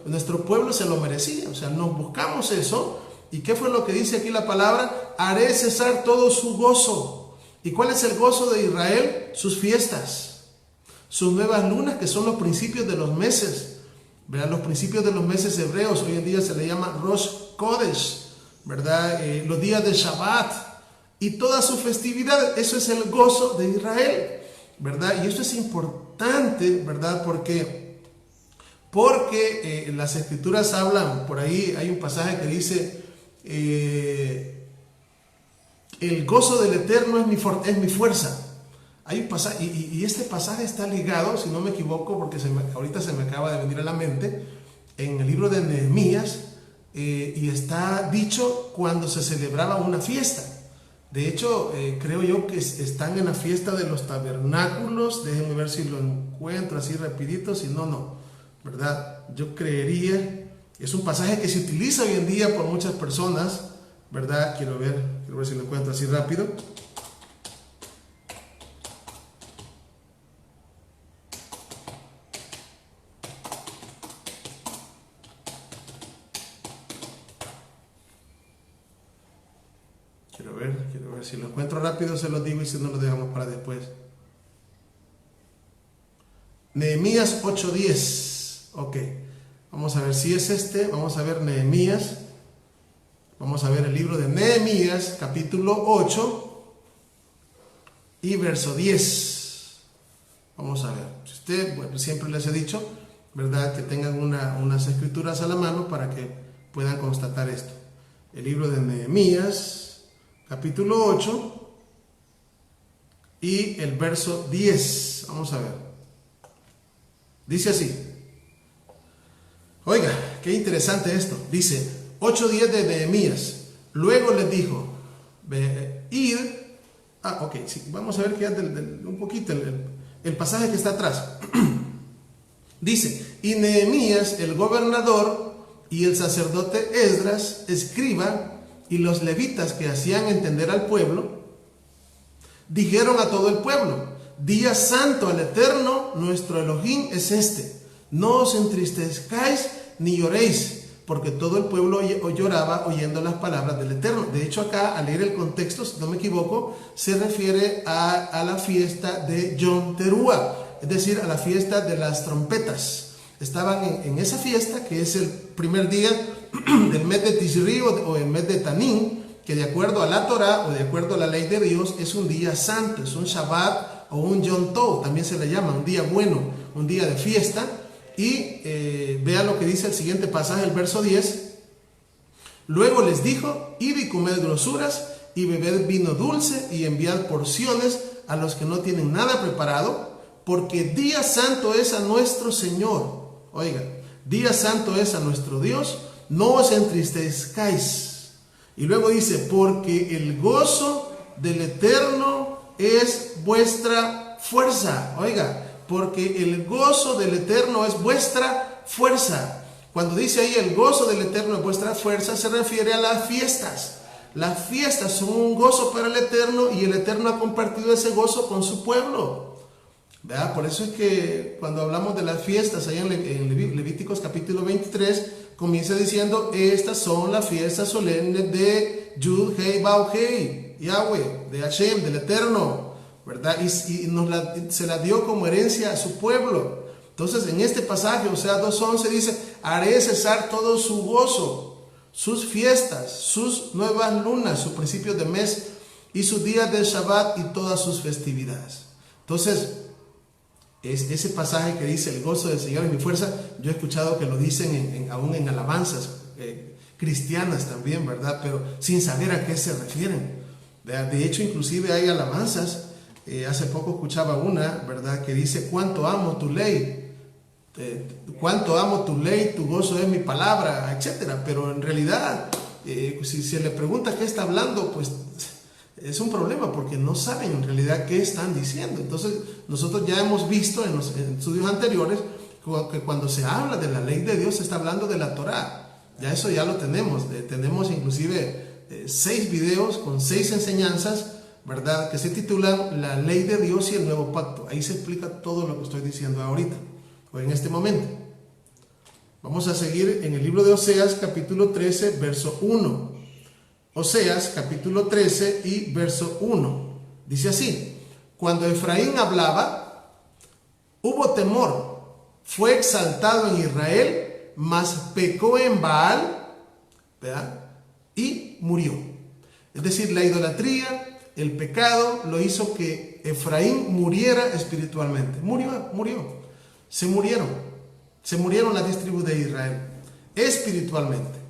Speaker 1: nuestro pueblo se lo merecía? O sea, nos buscamos eso. ¿Y qué fue lo que dice aquí la palabra? Haré cesar todo su gozo. ¿Y cuál es el gozo de Israel? Sus fiestas, sus nuevas lunas, que son los principios de los meses, ¿verdad? Los principios de los meses hebreos, hoy en día se le llama Rosh Kodesh, ¿verdad? Los días de Shabbat y todas sus festividades. Eso es el gozo de Israel, ¿verdad? Y esto es importante, ¿verdad? Porque las escrituras hablan, por ahí hay un pasaje que dice, el gozo del Eterno es mi fuerza. Hay un pasaje, y este pasaje está ligado, si no me equivoco, porque ahorita se me acaba de venir a la mente, en el libro de Nehemías, y está dicho cuando se celebraba una fiesta. De hecho, creo yo que están en la fiesta de los tabernáculos. Déjenme ver si lo encuentro así rapidito, si no. ¿verdad? Yo creería, es un pasaje que se utiliza hoy en día por muchas personas, ¿verdad? Quiero ver si lo encuentro así rápido. Quiero ver si lo encuentro rápido, se lo digo, y si no lo dejamos para después. Nehemías 8:10. Ok, vamos a ver si es este. Vamos a ver Nehemías. Vamos a ver el libro de Nehemías, capítulo 8 y verso 10. Vamos a ver. Si usted, bueno, siempre les he dicho, ¿verdad?, que tengan unas escrituras a la mano para que puedan constatar esto. El libro de Nehemías, capítulo 8 y el verso 10. Vamos a ver. Dice así. Oiga, qué interesante esto. Dice 8:10 de Nehemías. Luego les dijo, id. Ok, sí, vamos a ver que un poquito el pasaje que está atrás. Dice, y Nehemías, el gobernador, y el sacerdote Esdras, escriba, y los levitas que hacían entender al pueblo, dijeron a todo el pueblo, día santo al Eterno, nuestro Elohim es este. No os entristezcáis ni lloréis, porque todo el pueblo lloraba oyendo las palabras del Eterno. De hecho, acá, al leer el contexto, si no me equivoco, se refiere a la fiesta de Yom Teruah, es decir, a la fiesta de las trompetas. Estaban en esa fiesta, que es el primer día del mes de Tishri o el mes de Tanín, que de acuerdo a la Torah o de acuerdo a la ley de Dios es un día santo, es un Shabbat o un Yom Tov, también se le llama un día bueno, un día de fiesta. Y vea lo que dice el siguiente pasaje, el verso 10. Luego les dijo, id y comed grosuras y bebed vino dulce y enviad porciones a los que no tienen nada preparado, porque día santo es a nuestro Señor. Oiga, día santo es a nuestro Dios, no os entristezcáis. Y luego dice, porque el gozo del Eterno es vuestra fuerza. Oiga, porque el gozo del Eterno es vuestra fuerza. Cuando dice ahí el gozo del Eterno es vuestra fuerza, se refiere a las fiestas. Las fiestas son un gozo para el Eterno y el Eterno ha compartido ese gozo con su pueblo. ¿Verdad? Por eso es que cuando hablamos de las fiestas, allá en Levíticos capítulo 23, comienza diciendo, estas son las fiestas solemnes de Yud, Hei, Bau, Hei, Yahweh, de Hashem, del Eterno, ¿verdad? Y se la dio como herencia a su pueblo. Entonces en este pasaje, o sea, 2:11 dice, haré cesar todo su gozo, sus fiestas, sus nuevas lunas, sus principios de mes y sus días de Shabbat y todas sus festividades. Entonces, ese pasaje que dice el gozo del Señor es mi fuerza, yo he escuchado que lo dicen aún en alabanzas cristianas también, ¿verdad? Pero sin saber a qué se refieren. De hecho, inclusive hay alabanzas, hace poco escuchaba una, ¿verdad? Que dice, cuánto amo tu ley, cuánto amo tu ley, tu gozo es mi palabra, etcétera. Pero en realidad, si se le pregunta qué está hablando, pues es un problema porque no saben en realidad qué están diciendo. Entonces nosotros ya hemos visto en los estudios anteriores que cuando se habla de la ley de Dios se está hablando de la Torah. Ya eso ya lo tenemos. Tenemos inclusive 6 videos con 6 enseñanzas, ¿verdad? Que se titulan La ley de Dios y el nuevo pacto. Ahí se explica todo lo que estoy diciendo ahorita o en este momento. Vamos a seguir en el libro de Oseas capítulo 13 verso 1. Oseas capítulo 13 y verso 1. Dice así, cuando Efraín hablaba, hubo temor, fue exaltado en Israel, mas pecó en Baal, ¿verdad? Y murió. Es decir, la idolatría, el pecado, lo hizo que Efraín muriera espiritualmente. Murió. Se murieron las 10 tribus de Israel, espiritualmente.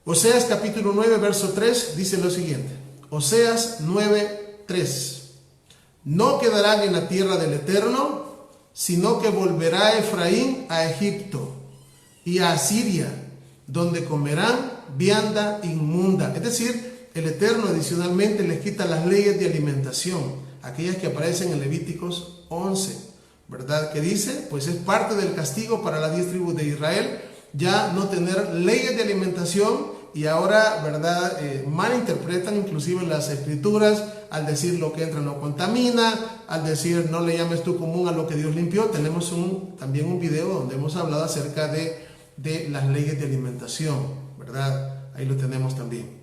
Speaker 1: Oseas capítulo 9 verso 3 dice lo siguiente. Oseas 9, 3. No quedarán en la tierra del Eterno, sino que volverá Efraín a Egipto y a Asiria, donde comerán vianda inmunda. Es decir, el Eterno adicionalmente les quita las leyes de alimentación, aquellas que aparecen en Levíticos 11, ¿verdad? ¿verdad? Que dice, pues es parte del castigo para las 10 tribus de Israel, ya no tener leyes de alimentación, y ahora, ¿verdad? Malinterpretan inclusive las escrituras al decir lo que entra no contamina, al decir no le llames tú común a lo que Dios limpió. Tenemos también un video donde hemos hablado acerca de las leyes de alimentación, ¿verdad? Ahí lo tenemos también.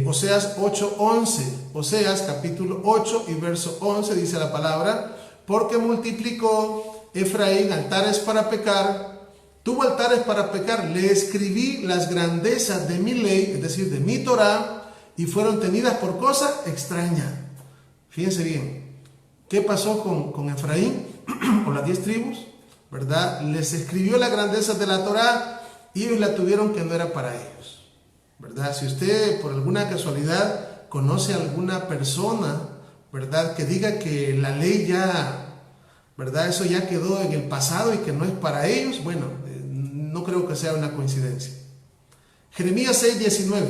Speaker 1: Oseas 8:11, Oseas capítulo 8 y verso 11 dice la palabra: porque multiplicó Efraín altares para pecar, tuvo altares para pecar, le escribí las grandezas de mi ley, es decir, de mi Torah, y fueron tenidas por cosa extraña. Fíjense bien, ¿qué pasó con Efraín, con las 10 tribus? ¿Verdad? Les escribió las grandezas de la Torah y ellos la tuvieron que no era para ellos. ¿Verdad? Si usted por alguna casualidad conoce a alguna persona, ¿verdad?, que diga que la ley ya, ¿verdad?, eso ya quedó en el pasado y que no es para ellos, bueno, no creo que sea una coincidencia. Jeremías 6:19.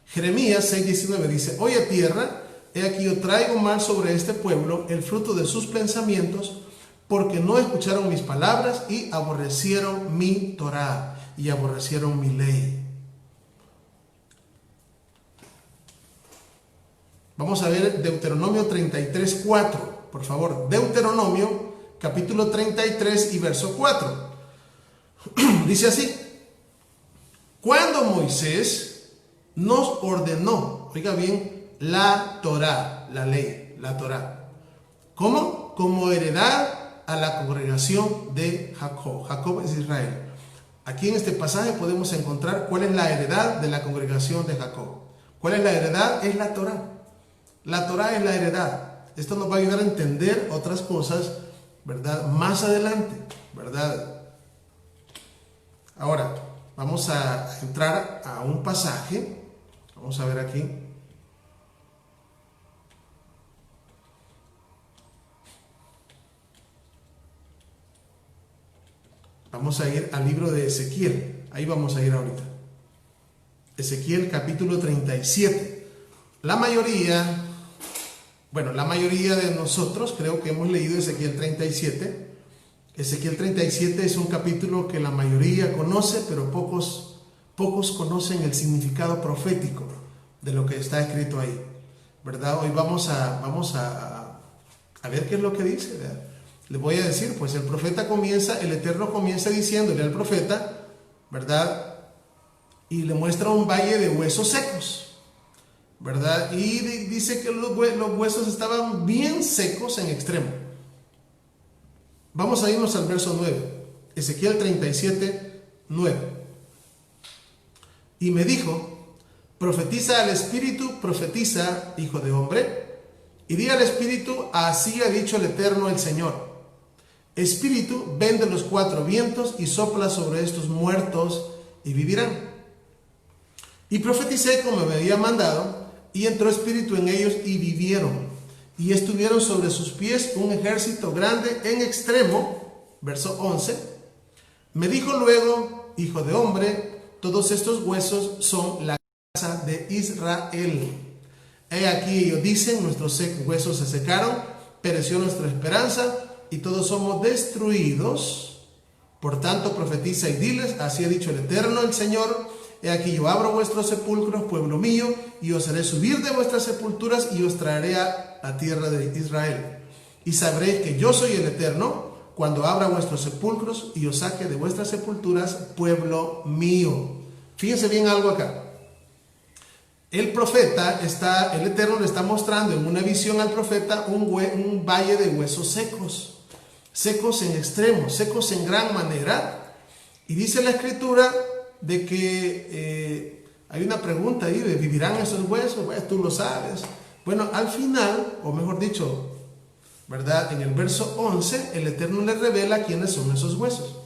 Speaker 1: Jeremías 6:19 dice: oye tierra, he aquí yo traigo mal sobre este pueblo el fruto de sus pensamientos, porque no escucharon mis palabras y aborrecieron mi Torah y aborrecieron mi ley. Vamos a ver Deuteronomio 33:4, por favor. Deuteronomio capítulo 33 y verso 4. Dice así: cuando Moisés nos ordenó, oiga bien, la Torá, la ley, la Torá. ¿Cómo? Como heredad a la congregación de Jacob. Jacob es Israel. Aquí en este pasaje podemos encontrar cuál es la heredad de la congregación de Jacob. ¿Cuál es la heredad? Es la Torá. La Torá es la heredad. Esto nos va a ayudar a entender otras cosas, ¿verdad?, más adelante, ¿verdad? Ahora, vamos a entrar a un pasaje. Vamos a ver aquí. Vamos a ir al libro de Ezequiel. Ahí vamos a ir ahorita. Ezequiel capítulo 37. La mayoría de nosotros creo que hemos leído Ezequiel 37. Ezequiel 37 es un capítulo que la mayoría conoce, pero pocos conocen el significado profético de lo que está escrito ahí, ¿verdad? Hoy vamos a ver qué es lo que dice, ¿verdad? Les voy a decir, pues el Eterno comienza diciéndole al profeta, ¿verdad? Y le muestra un valle de huesos secos, ¿verdad? Y dice que los huesos estaban bien secos en extremo. Vamos a irnos al verso 9, Ezequiel 37, 9. Y me dijo: profetiza al Espíritu, profetiza, hijo de hombre, y di al Espíritu: así ha dicho el Eterno, el Señor. Espíritu, ven de los 4 vientos y sopla sobre estos muertos y vivirán. Y profeticé como me había mandado, y entró espíritu en ellos y vivieron, y estuvieron sobre sus pies un ejército grande en extremo. Verso 11. Me dijo luego: hijo de hombre, todos estos huesos son la casa de Israel. He aquí ellos dicen: nuestros huesos se secaron, pereció nuestra esperanza, y todos somos destruidos. Por tanto profetiza y diles: así ha dicho el Eterno, el Señor: he aquí yo abro vuestros sepulcros, pueblo mío, y os haré subir de vuestras sepulturas y os traeré a la tierra de Israel. Y sabréis que yo soy el Eterno, cuando abra vuestros sepulcros y os saque de vuestras sepulturas, pueblo mío. Fíjense bien algo acá. El Eterno le está mostrando en una visión al profeta un valle de huesos secos, secos en extremo, secos en gran manera. Y dice la escritura de que hay una pregunta ahí de ¿vivirán esos huesos? Bueno, tú lo sabes. Bueno, al final, o mejor dicho, ¿verdad?, en el verso 11, el Eterno le revela quiénes son esos huesos.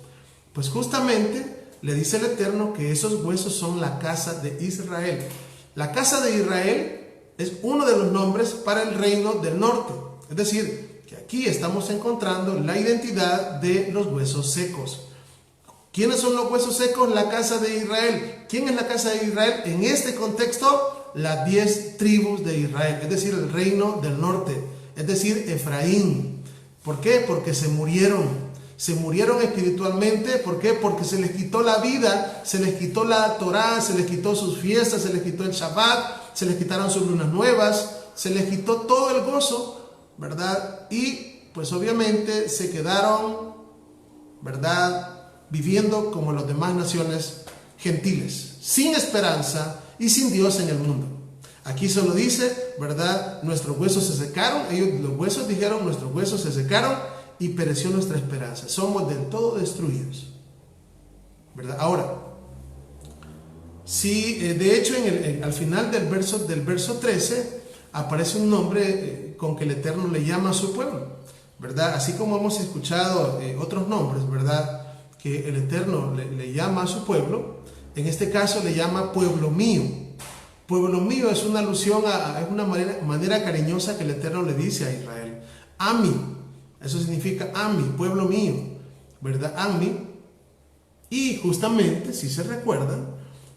Speaker 1: Pues justamente le dice el Eterno que esos huesos son la casa de Israel. La casa de Israel es uno de los nombres para el reino del norte. Es decir, que aquí estamos encontrando la identidad de los huesos secos. ¿Quiénes son los huesos secos? La casa de Israel. ¿Quién es la casa de Israel? En este contexto, las 10 tribus de Israel, es decir, el reino del norte, es decir, Efraín. ¿Por qué? Porque se murieron espiritualmente. ¿Por qué? Porque se les quitó la vida, se les quitó la Torá, se les quitó sus fiestas, se les quitó el Shabbat, se les quitaron sus lunas nuevas, se les quitó todo el gozo, ¿verdad? Y pues obviamente se quedaron, ¿verdad?, viviendo como las demás naciones gentiles, sin esperanza y sin Dios en el mundo. Aquí solo dice, ¿verdad?, nuestros huesos se secaron. Ellos, los huesos, dijeron, nuestros huesos se secaron y pereció nuestra esperanza. Somos del todo destruidos, ¿verdad? Ahora, si de hecho al final del verso 13 aparece un nombre con que el Eterno le llama a su pueblo, ¿verdad? Así como hemos escuchado otros nombres, ¿verdad?, que el Eterno le llama a su pueblo, en este caso le llama pueblo mío. Pueblo mío es una alusión es una manera cariñosa que el Eterno le dice a Israel. Ami, eso significa Ami, pueblo mío, ¿verdad? Ami. Y justamente, si se recuerdan,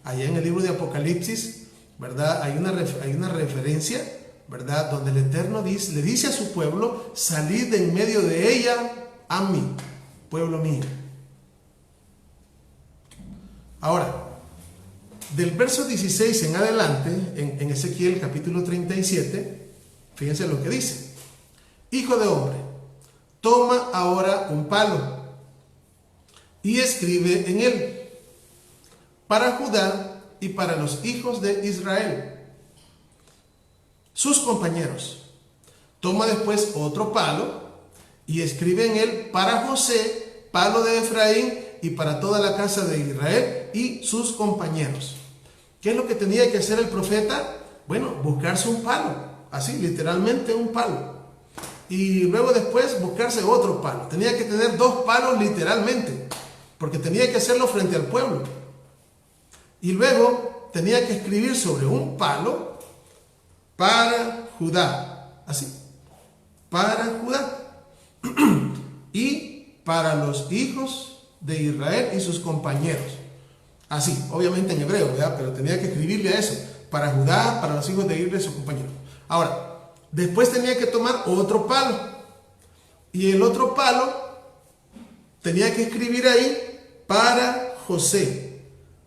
Speaker 1: allá en el libro de Apocalipsis, ¿verdad?, hay una referencia, ¿verdad?, donde el Eterno le dice a su pueblo: salid de en medio de ella, Ami, pueblo mío. Ahora, del verso 16 en adelante, en Ezequiel capítulo 37, fíjense lo que dice: hijo de hombre, toma ahora un palo y escribe en él, para Judá y para los hijos de Israel, sus compañeros. Toma después otro palo y escribe en él, para José, palo de Efraín, y para toda la casa de Israel y sus compañeros. ¿Qué es lo que tenía que hacer el profeta? Bueno, buscarse un palo, así, literalmente un palo. Y luego después buscarse otro palo. Tenía que tener dos palos literalmente, porque tenía que hacerlo frente al pueblo. Y luego tenía que escribir sobre un palo para Judá, así, para Judá y para los hijos de Israel y sus compañeros. Así, obviamente en hebreo, ¿verdad? Pero tenía que escribirle a eso, para Judá, para los hijos de Israel y sus compañeros. Ahora, después tenía que tomar otro palo, y el otro palo tenía que escribir ahí, para José,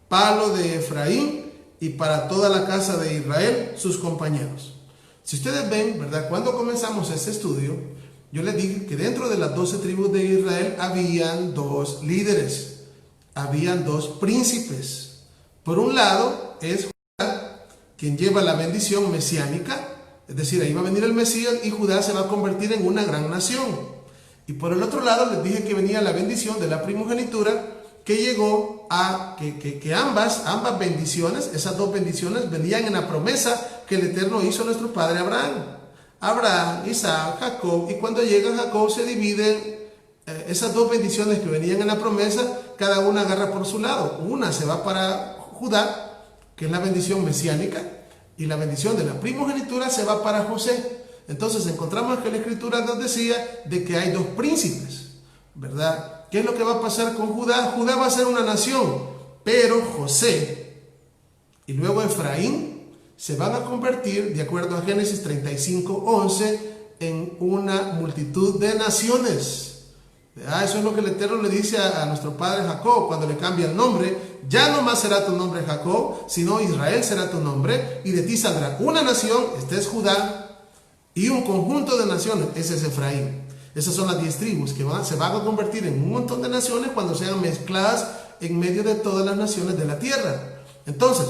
Speaker 1: palo de Efraín, y para toda la casa de Israel, sus compañeros. Si ustedes ven, ¿verdad?, cuando comenzamos este estudio, yo les dije que dentro de las 12 tribus de Israel habían dos líderes, habían dos príncipes. Por un lado es Judá, quien lleva la bendición mesiánica, es decir, ahí va a venir el Mesías y Judá se va a convertir en una gran nación. Y por el otro lado les dije que venía la bendición de la primogenitura, que llegó a que ambas bendiciones, esas dos bendiciones, venían en la promesa que el Eterno hizo a nuestro padre Abraham, Isaac, Jacob. Y cuando llega Jacob se dividen esas dos bendiciones que venían en la promesa, cada una agarra por su lado. Una se va para Judá, que es la bendición mesiánica, y la bendición de la primogenitura se va para José. Entonces encontramos que la Escritura nos decía de que hay dos príncipes, ¿verdad? ¿Qué es lo que va a pasar con Judá? Judá va a ser una nación, pero José y luego Efraín se van a convertir, de acuerdo a Génesis 35:11, en una multitud de naciones. Eso es lo que el Eterno le dice a nuestro padre Jacob cuando le cambia el nombre. Ya no más será tu nombre Jacob, sino Israel será tu nombre, y de ti saldrá una nación, este es Judá, y un conjunto de naciones, ese es Efraín. Esas son las 10 tribus que se van a convertir en un montón de naciones cuando sean mezcladas en medio de todas las naciones de la tierra. Entonces,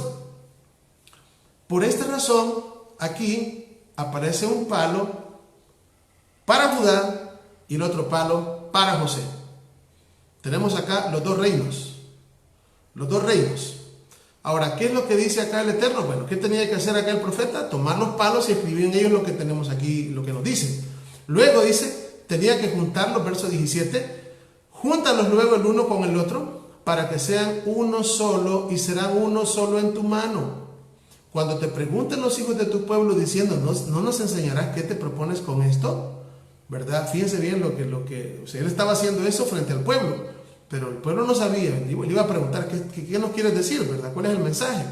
Speaker 1: por esta razón, aquí aparece un palo para Judá y el otro palo para José. Tenemos acá los dos reinos. Los dos reinos. Ahora, ¿qué es lo que dice acá el Eterno? Bueno, ¿qué tenía que hacer acá el profeta? Tomar los palos y escribir en ellos lo que tenemos aquí, lo que nos dice. Luego dice, tenía que juntarlos, verso 17. Júntalos luego el uno con el otro para que sean uno solo y serán uno solo en tu mano. Cuando te pregunten los hijos de tu pueblo diciendo, ¿no nos enseñarás qué te propones con esto? ¿Verdad? Fíjense bien lo que o sea, él estaba haciendo eso frente al pueblo, pero el pueblo no sabía. Le iba a preguntar, ¿qué nos quieres decir? ¿Verdad? ¿Cuál es el mensaje?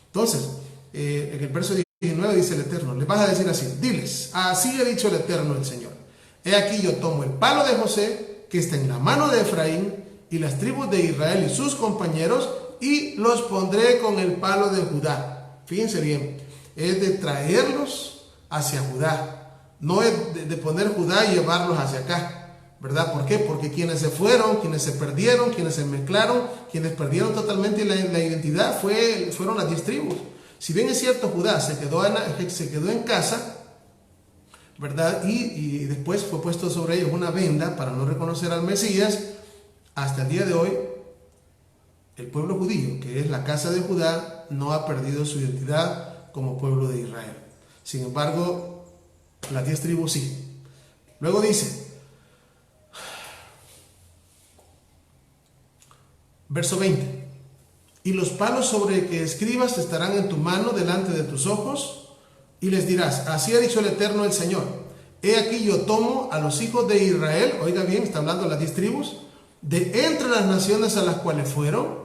Speaker 1: Entonces, en el verso 19 dice el Eterno, le vas a decir así, diles, así ha dicho el Eterno el Señor. He aquí yo tomo el palo de José, que está en la mano de Efraín, y las tribus de Israel y sus compañeros, y los pondré con el palo de Judá. Fíjense bien, es de traerlos hacia Judá, no es de poner Judá y llevarlos hacia acá, ¿verdad? ¿Por qué? Porque quienes se fueron, quienes se perdieron, quienes se mezclaron, quienes perdieron totalmente la identidad fueron las 10 tribus. Si bien es cierto, Judá se quedó en casa, ¿verdad? Y después fue puesto sobre ellos una venda para no reconocer al Mesías. Hasta el día de hoy, el pueblo judío, que es la casa de Judá, no ha perdido su identidad como pueblo de Israel. Sin embargo, las 10 tribus sí. Luego dice, verso 20, y los palos sobre que escribas estarán en tu mano delante de tus ojos, y les dirás, así ha dicho el Eterno el Señor, he aquí yo tomo a los hijos de Israel, oiga bien, está hablando de las 10 tribus, de entre las naciones a las cuales fueron,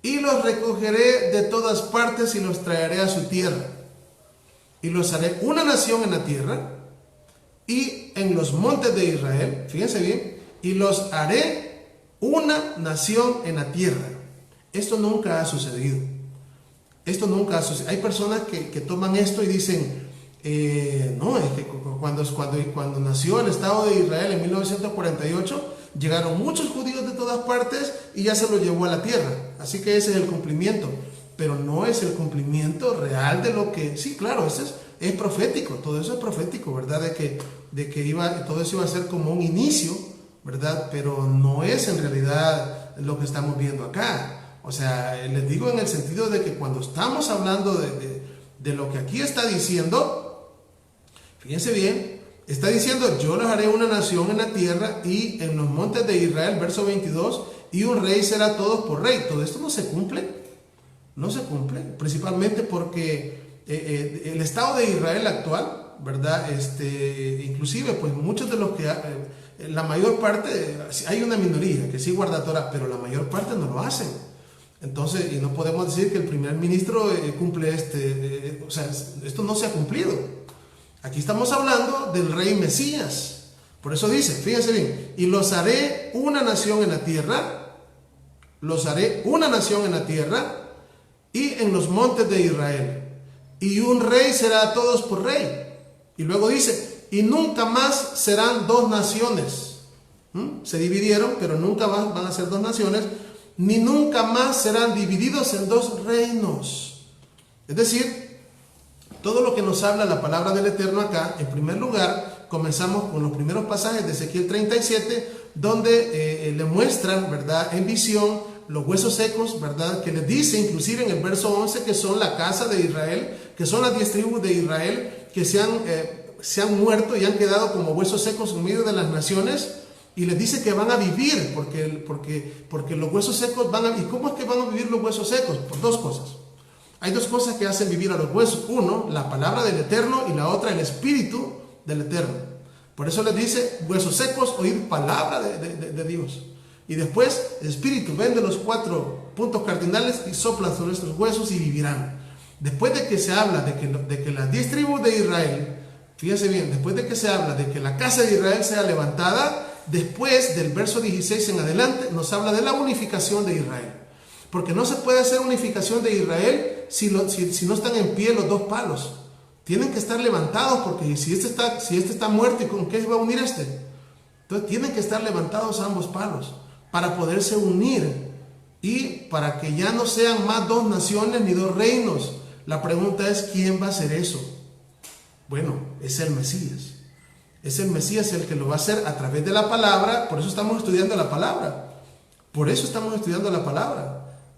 Speaker 1: y los recogeré de todas partes y los traeré a su tierra, y los haré una nación en la tierra, y en los montes de Israel, fíjense bien, y los haré una nación en la tierra. Esto nunca ha sucedido. Esto nunca ha sucedido. Hay personas que toman esto y dicen, no, es que cuando nació el Estado de Israel en 1948, llegaron muchos judíos de todas partes y ya se los llevó a la tierra. Así que ese es el cumplimiento. Pero no es el cumplimiento real de lo que... Sí, claro, es profético. Todo eso es profético, ¿verdad? De que todo eso iba a ser como un inicio, ¿verdad? Pero no es en realidad lo que estamos viendo acá. O sea, les digo en el sentido de que cuando estamos hablando de lo que aquí está diciendo, fíjense bien, está diciendo, yo les haré una nación en la tierra y en los montes de Israel, verso 22, y un rey será todos por rey. Todo esto no se cumple, principalmente porque el Estado de Israel actual, ¿verdad? Inclusive, pues muchos de los que, la mayor parte, hay una minoría que sí guarda Torah, pero la mayor parte no lo hacen. Entonces, y no podemos decir que el primer ministro cumple o sea, esto no se ha cumplido. Aquí estamos hablando del rey Mesías. Por eso dice, fíjense bien, y los haré una nación en la tierra, y en los montes de Israel, y un rey será a todos por rey. Y luego dice, y nunca más serán 2 naciones. Se dividieron, pero nunca más van a ser 2 naciones, ni nunca más serán divididos en 2 reinos. Es decir, todo lo que nos habla la palabra del Eterno acá, en primer lugar, comenzamos con los primeros pasajes de Ezequiel 37, donde le muestran, ¿verdad?, en visión, los huesos secos, ¿verdad?, que les dice, inclusive en el verso 11, que son la casa de Israel, que son las 10 tribus de Israel, que se han muerto y han quedado como huesos secos en medio de las naciones. Y les dice que van a vivir, porque los huesos secos van a... ¿Y cómo es que van a vivir los huesos secos? Por 2 cosas. Hay 2 cosas que hacen vivir a los huesos. Uno, la palabra del Eterno, y la otra, el Espíritu del Eterno. Por eso les dice, huesos secos, oír palabra de Dios. Y después, el Espíritu vende los 4 puntos cardinales y sopla sobre estos huesos y vivirán. Después de que se habla de que las 10 tribus de Israel, fíjense bien, después de que se habla de que la casa de Israel sea levantada, después del verso 16 en adelante nos habla de la unificación de Israel, porque no se puede hacer unificación de Israel si no están en pie los 2 palos. Tienen que estar levantados, porque si este está muerto, ¿y con qué se va a unir este? Entonces tienen que estar levantados ambos palos para poderse unir y para que ya no sean más 2 naciones ni 2 reinos. La pregunta es, ¿quién va a hacer eso? Bueno, es el Mesías. Es el Mesías el que lo va a hacer a través de la palabra. Por eso estamos estudiando la palabra.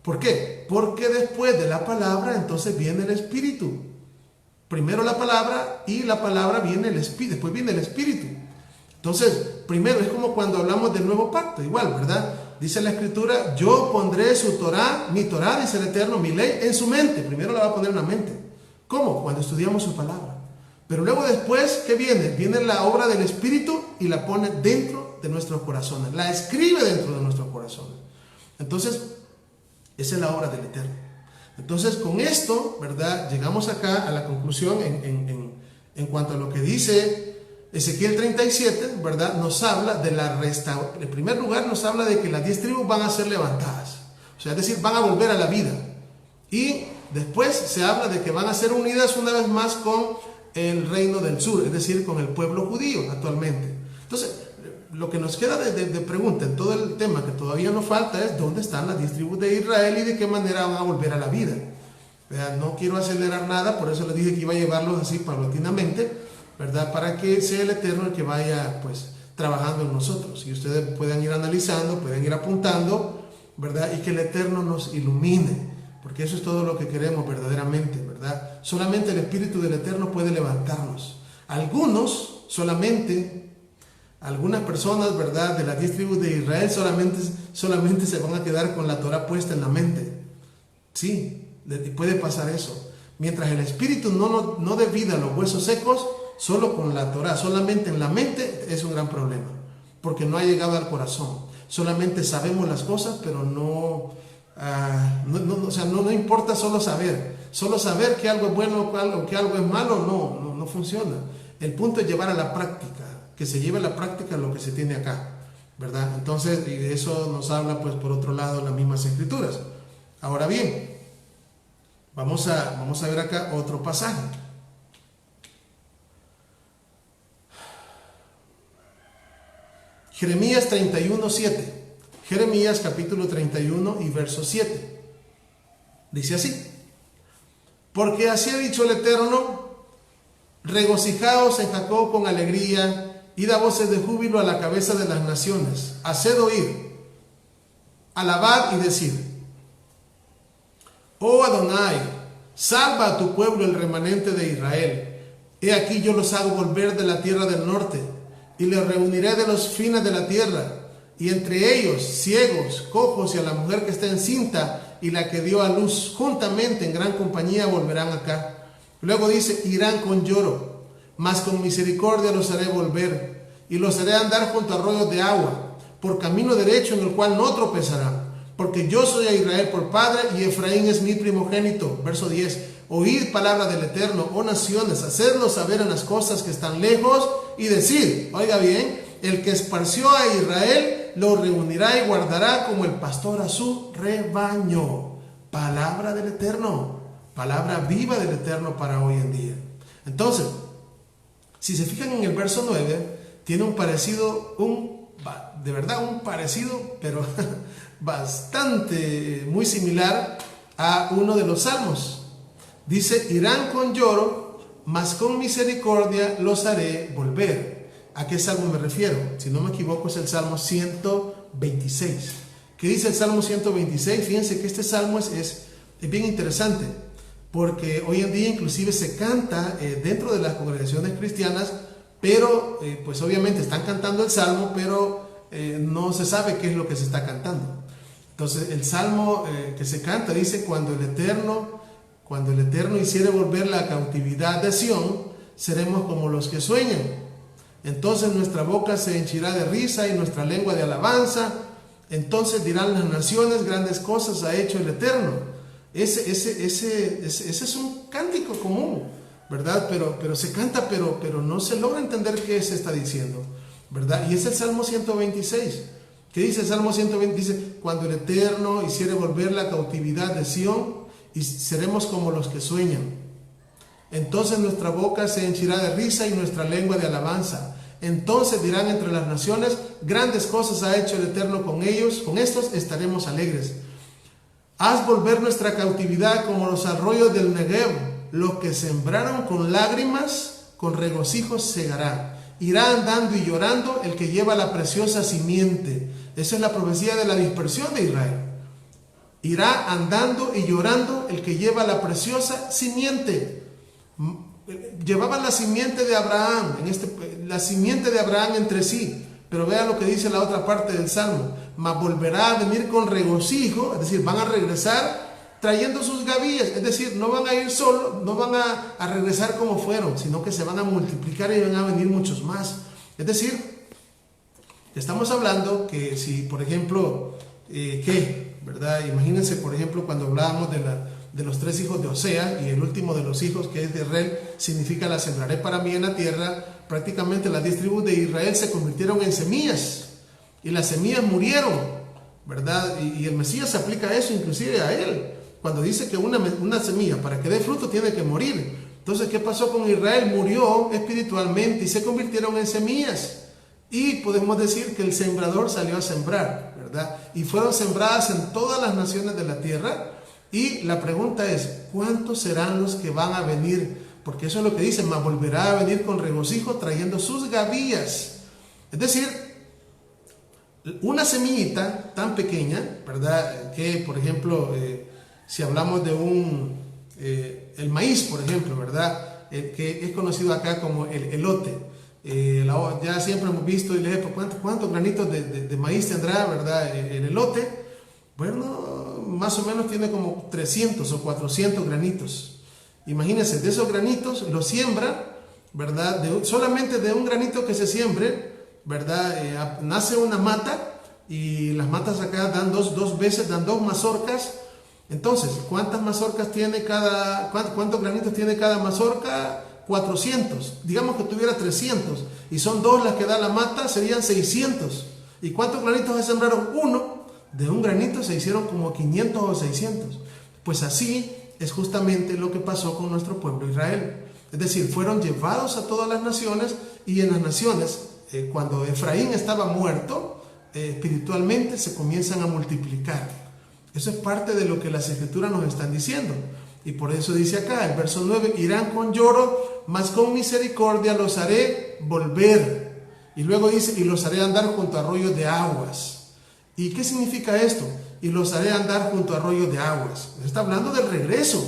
Speaker 1: ¿Por qué? Porque después de la palabra entonces viene el Espíritu. Primero la palabra, y la palabra viene el Espíritu. Después viene el Espíritu. Entonces, primero es como cuando hablamos del nuevo pacto. Igual, ¿verdad? Dice la Escritura, yo pondré su Torah, mi Torah, dice el Eterno, mi ley, en su mente. Primero la va a poner en la mente. ¿Cómo? Cuando estudiamos su palabra. Pero luego después, ¿qué viene? Viene la obra del Espíritu y la pone dentro de nuestros corazones. La escribe dentro de nuestros corazones. Entonces, esa es la obra del Eterno. Entonces, con esto, ¿verdad?, llegamos acá a la conclusión en cuanto a lo que dice Ezequiel 37, ¿verdad? Nos habla de la restauración. En primer lugar, nos habla de que las 10 tribus van a ser levantadas. O sea, es decir, van a volver a la vida. Y después se habla de que van a ser unidas una vez más con el reino del sur, es decir, con el pueblo judío actualmente. Entonces, lo que nos queda de pregunta en todo el tema que todavía nos falta es dónde están las 10 tribus de Israel y de qué manera van a volver a la vida. No quiero acelerar nada, por eso les dije que iba a llevarlos así paulatinamente, ¿verdad? Para que sea el Eterno el que vaya pues trabajando en nosotros y ustedes puedan ir analizando, puedan ir apuntando, ¿verdad? Y que el Eterno nos ilumine, porque eso es todo lo que queremos verdaderamente, ¿verdad? Solamente el Espíritu del Eterno puede levantarnos. Algunos solamente, algunas personas, ¿verdad? De las 10 tribus de Israel solamente se van a quedar con la Torah puesta en la mente. Sí, puede pasar eso. Mientras el Espíritu no dé vida a los huesos secos, solo con la Torah, solamente en la mente es un gran problema, porque no ha llegado al corazón. Solamente sabemos las cosas, pero no importa solo saber que algo es bueno o que algo es malo, no funciona. El punto es llevar a la práctica, que se lleve a la práctica lo que se tiene acá, ¿verdad? Entonces, y de eso nos habla pues por otro lado las mismas escrituras. Ahora bien, vamos a ver acá otro pasaje. Jeremías 31:7. Jeremías capítulo 31 y verso 7. Dice así: porque así ha dicho el Eterno, regocijaos en Jacob con alegría, y da voces de júbilo a la cabeza de las naciones. Haced oír, alabad y decid: oh Adonai, salva a tu pueblo, el remanente de Israel. He aquí yo los hago volver de la tierra del norte, y les reuniré de los fines de la tierra, y entre ellos ciegos, cojos y a la mujer que está encinta y la que dio a luz juntamente en gran compañía volverán acá. Luego dice: irán con lloro, mas con misericordia los haré volver, y los haré andar junto a arroyos de agua, por camino derecho en el cual no tropezarán. Porque yo soy a Israel por padre, y Efraín es mi primogénito. Verso 10. Oíd palabra del Eterno, oh naciones, hacedlo saber en las cosas que están lejos, y decid, oiga bien, el que esparció a Israel lo reunirá y guardará como el pastor a su rebaño. Palabra del Eterno, palabra viva del Eterno para hoy en día. Entonces, si se fijan en el verso 9, tiene un parecido, de verdad un parecido, pero bastante, muy similar a uno de los salmos. Dice: irán con lloro, mas con misericordia los haré volver. ¿A qué salmo me refiero? Si no me equivoco, es el Salmo 126. ¿Qué dice el Salmo 126? Fíjense que este salmo es bien interesante, porque hoy en día inclusive se canta dentro de las congregaciones cristianas, pero pues obviamente están cantando el salmo, pero no se sabe qué es lo que se está cantando. Entonces el salmo que se canta dice: cuando el Eterno hiciere volver la cautividad de Sión, seremos como los que sueñan. Entonces nuestra boca se henchirá de risa y nuestra lengua de alabanza. Entonces dirán las naciones: grandes cosas ha hecho el Eterno. Ese es un cántico común, ¿verdad? Pero se canta, pero no se logra entender qué se está diciendo, ¿verdad? Y es el Salmo 126. ¿Qué dice el Salmo 120? Dice: cuando el Eterno hiciere volver la cautividad de Sión, y seremos como los que sueñan. Entonces nuestra boca se henchirá de risa y nuestra lengua de alabanza. Entonces dirán entre las naciones: grandes cosas ha hecho el Eterno con ellos, con estos estaremos alegres. Haz volver nuestra cautividad como los arroyos del Negev. Los que sembraron con lágrimas, con regocijo segará. Irá andando y llorando el que lleva la preciosa simiente. Esa es la profecía de la dispersión de Israel. Irá andando y llorando el que lleva la preciosa simiente. Llevaban la simiente de Abraham, la simiente de Abraham entre sí. Pero vean lo que dice la otra parte del Salmo: mas volverá a venir con regocijo, es decir, van a regresar trayendo sus gavillas, es decir, no van a ir solos, no van a regresar como fueron, sino que se van a multiplicar y van a venir muchos más. Es decir, estamos hablando que si, por ejemplo, ¿verdad? Imagínense, por ejemplo, cuando hablábamos de los 3 hijos de Osea, y el último de los hijos, que es de Rel, significa: la sembraré para mí en la tierra. prácticamente las 10 tribus de Israel se convirtieron en semillas y las semillas murieron, ¿verdad? Y el Mesías se aplica a eso inclusive a él, cuando dice que una semilla para que dé fruto tiene que morir. Entonces, ¿qué pasó con Israel? Murió espiritualmente y se convirtieron en semillas. Y podemos decir que el sembrador salió a sembrar, ¿verdad? Y fueron sembradas en todas las naciones de la tierra. Y la pregunta es, ¿cuántos serán los que van a venir? Porque eso es lo que dice, mas volverá a venir con regocijo trayendo sus gavillas. Es decir, una semillita tan pequeña, ¿verdad? Que, por ejemplo, si hablamos de el maíz, por ejemplo, ¿verdad? Que es conocido acá como el elote. Ya siempre hemos visto y leído cuántos granitos de maíz tendrá, ¿verdad? El elote. Bueno, más o menos tiene como 300 o 400 granitos. Imagínense, de esos granitos los siembra, ¿verdad? Solamente de un granito que se siembre, ¿verdad? Nace una mata y las matas acá dan dos veces, dan 2 mazorcas. Entonces, ¿cuántas mazorcas tiene cuántos granitos tiene cada mazorca? 400. Digamos que tuviera 300 y son 2 las que da la mata, serían 600. ¿Y cuántos granitos se sembraron? 1. De un granito se hicieron como 500 o 600. Pues así es justamente lo que pasó con nuestro pueblo Israel. Es decir, fueron llevados a todas las naciones y en las naciones, cuando Efraín estaba muerto, espiritualmente se comienzan a multiplicar. Eso es parte de lo que las escrituras nos están diciendo. Y por eso dice acá, el verso 9, irán con lloro, mas con misericordia los haré volver. Y luego dice, y los haré andar junto a arroyos de aguas. ¿Y qué significa esto? Y los haré andar junto a arroyos de aguas. Está hablando del regreso.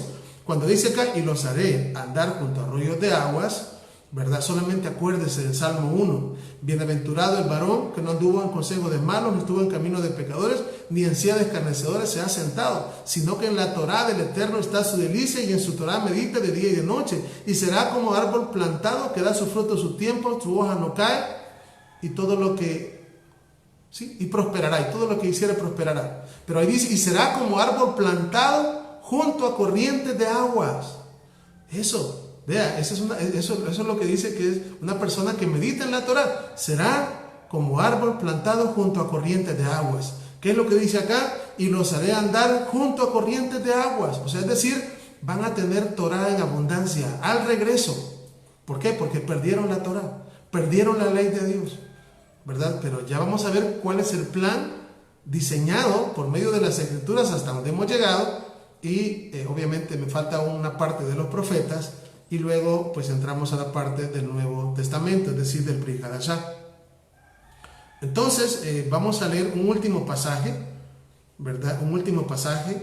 Speaker 1: Cuando dice acá, y los haré andar junto a arroyos de aguas, ¿verdad? Solamente acuérdese del Salmo 1. Bienaventurado el varón que no anduvo en consejo de malos, no estuvo en camino de pecadores, ni en silla de escarnecedores se ha sentado, sino que en la Torá del Eterno está su delicia y en su Torá medita de día y de noche. Y será como árbol plantado que da su fruto a su tiempo, su hoja no cae, y todo lo que... ¿sí? Y prosperará, y todo lo que hiciere prosperará. Pero ahí dice, y será como árbol plantado junto a corrientes de aguas. Eso. Vea, eso es lo que dice que es una persona que medita en la Torá. Será como árbol plantado junto a corrientes de aguas. ¿Qué es lo que dice acá? Y los haré andar junto a corrientes de aguas. O sea, es decir, van a tener Torá en abundancia al regreso. ¿Por qué? Porque perdieron la Torá, perdieron la ley de Dios, ¿verdad? Pero ya vamos a ver cuál es el plan diseñado por medio de las escrituras hasta donde hemos llegado. Y obviamente me falta una parte de los profetas. Y luego pues entramos a la parte del Nuevo Testamento, es decir, del Pri Hadashah. Entonces vamos a leer un último pasaje, ¿verdad? Un último pasaje.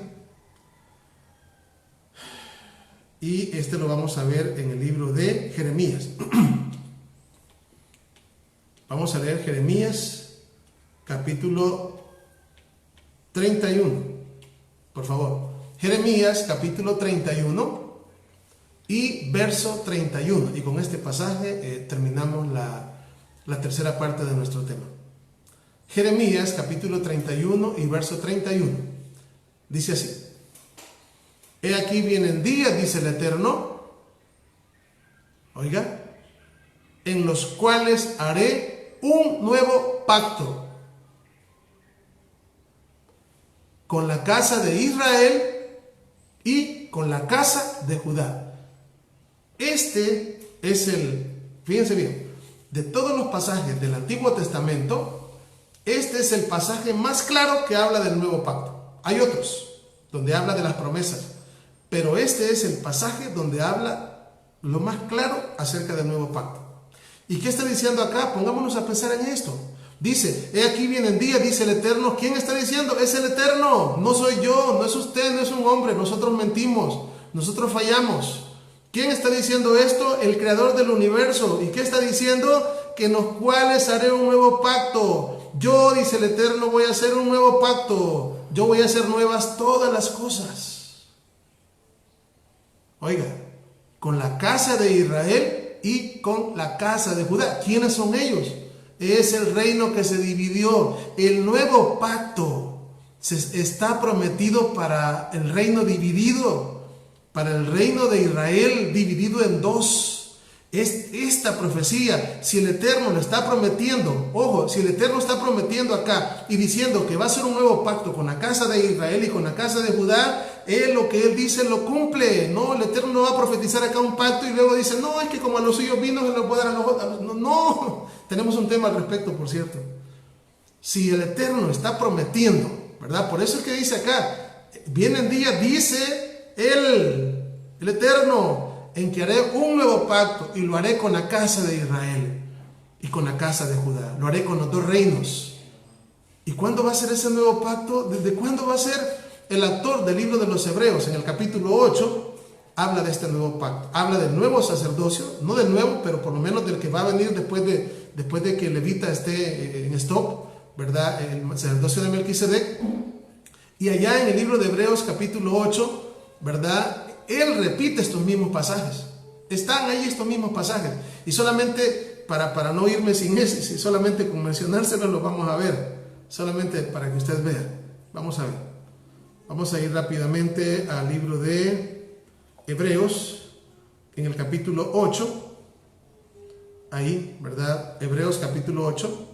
Speaker 1: Y este lo vamos a ver en el libro de Jeremías. Vamos a leer Jeremías capítulo 31. Por favor. Jeremías capítulo 31. Y verso 31, y con este pasaje terminamos la tercera parte de nuestro tema. Jeremías capítulo 31 y verso 31, dice así: He aquí vienen días, dice el Eterno, oiga, en los cuales haré un nuevo pacto con la casa de Israel y con la casa de Judá. Este es fíjense bien, de todos los pasajes del Antiguo Testamento, este es el pasaje más claro que habla del nuevo pacto. Hay otros donde habla de las promesas, pero este es el pasaje donde habla lo más claro acerca del nuevo pacto. ¿Y qué está diciendo acá? Pongámonos a pensar en esto. Dice, he aquí vienen días, dice el Eterno. ¿Quién está diciendo? Es el Eterno, no soy yo, no es usted, no es un hombre. Nosotros mentimos, nosotros fallamos. ¿Quién está diciendo esto? El creador del universo. ¿Y qué está diciendo? Que en los cuales haré un nuevo pacto. Yo, dice el Eterno, voy a hacer un nuevo pacto. Yo voy a hacer nuevas todas las cosas. Oiga, con la casa de Israel y con la casa de Judá. ¿Quiénes son ellos? Es el reino que se dividió. El nuevo pacto está prometido para el reino dividido. Para el reino de Israel dividido en dos. Esta profecía, si el Eterno lo está prometiendo, ojo, si el Eterno está prometiendo acá y diciendo que va a ser un nuevo pacto con la casa de Israel y con la casa de Judá, lo que Él dice lo cumple. No, el Eterno no va a profetizar acá un pacto y luego dice, no, es que como a los suyos vino, se lo puede dar a los otros. No, no, tenemos un tema al respecto, por cierto. Si el Eterno está prometiendo, ¿verdad? Por eso es que dice acá, vienen días, dice el Eterno, en que haré un nuevo pacto y lo haré con la casa de Israel y con la casa de Judá. Lo haré con los dos reinos. ¿Y cuándo va a ser ese nuevo pacto? ¿Desde cuándo va a ser? El autor del libro de los Hebreos, en el capítulo 8, habla de este nuevo pacto. Habla del nuevo sacerdocio, no del nuevo, pero por lo menos del que va a venir después de que el levita esté en stop, ¿verdad? El sacerdocio de Melquisedec. Y allá en el libro de Hebreos, capítulo 8, ¿verdad? Él repite estos mismos pasajes. Están ahí estos mismos pasajes. Y solamente para no irme sin ese, solamente con mencionárselos lo vamos a ver. Solamente para que usted vea. Vamos a ver. Vamos a ir rápidamente al libro de Hebreos, en el capítulo 8. Ahí, ¿verdad? Hebreos capítulo 8.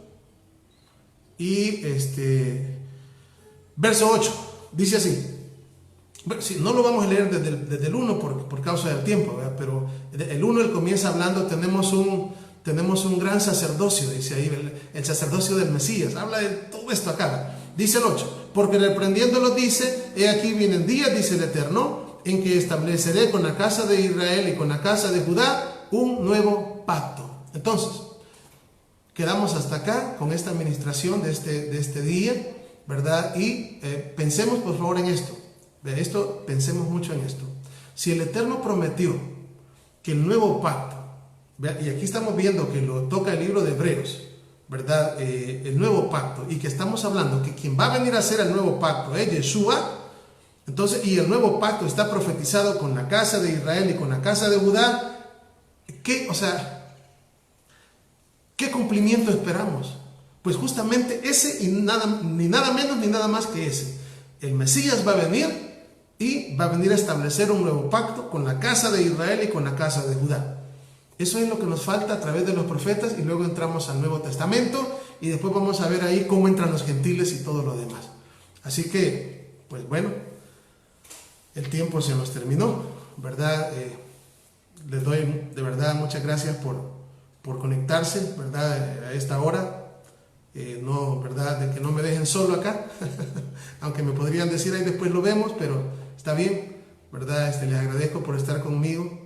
Speaker 1: Y verso 8. Dice así. No lo vamos a leer desde el 1 por causa del tiempo, ¿verdad? Pero el 1 él comienza hablando, tenemos un gran sacerdocio, dice ahí, el sacerdocio del Mesías. Habla de todo esto acá. Dice el 8, porque reprendiéndolo dice, he aquí vienen días, dice el Eterno, en que estableceré con la casa de Israel y con la casa de Judá un nuevo pacto. Entonces, quedamos hasta acá con esta administración de este día, ¿verdad? Y pensemos por favor en esto. De esto, pensemos mucho en esto. Si el Eterno prometió que el nuevo pacto, y aquí estamos viendo que lo toca el libro de Hebreos, ¿verdad? El nuevo pacto, y que estamos hablando que quien va a venir a hacer el nuevo pacto es Yeshua. Entonces, y el nuevo pacto está profetizado con la casa de Israel y con la casa de Judá. ¿Qué cumplimiento esperamos? Pues justamente ese, y ni nada menos ni nada más que ese. El Mesías va a venir y va a venir a establecer un nuevo pacto con la casa de Israel y con la casa de Judá. Eso es lo que nos falta a través de los profetas, y luego entramos al Nuevo Testamento y después vamos a ver ahí cómo entran los gentiles y todo lo demás. Así que, pues bueno, el tiempo se nos terminó, ¿verdad? Les doy de verdad muchas gracias por conectarse, ¿verdad? A esta hora. No, ¿verdad? De que no me dejen solo acá, aunque me podrían decir ahí después lo vemos, pero está bien, ¿verdad? Les agradezco por estar conmigo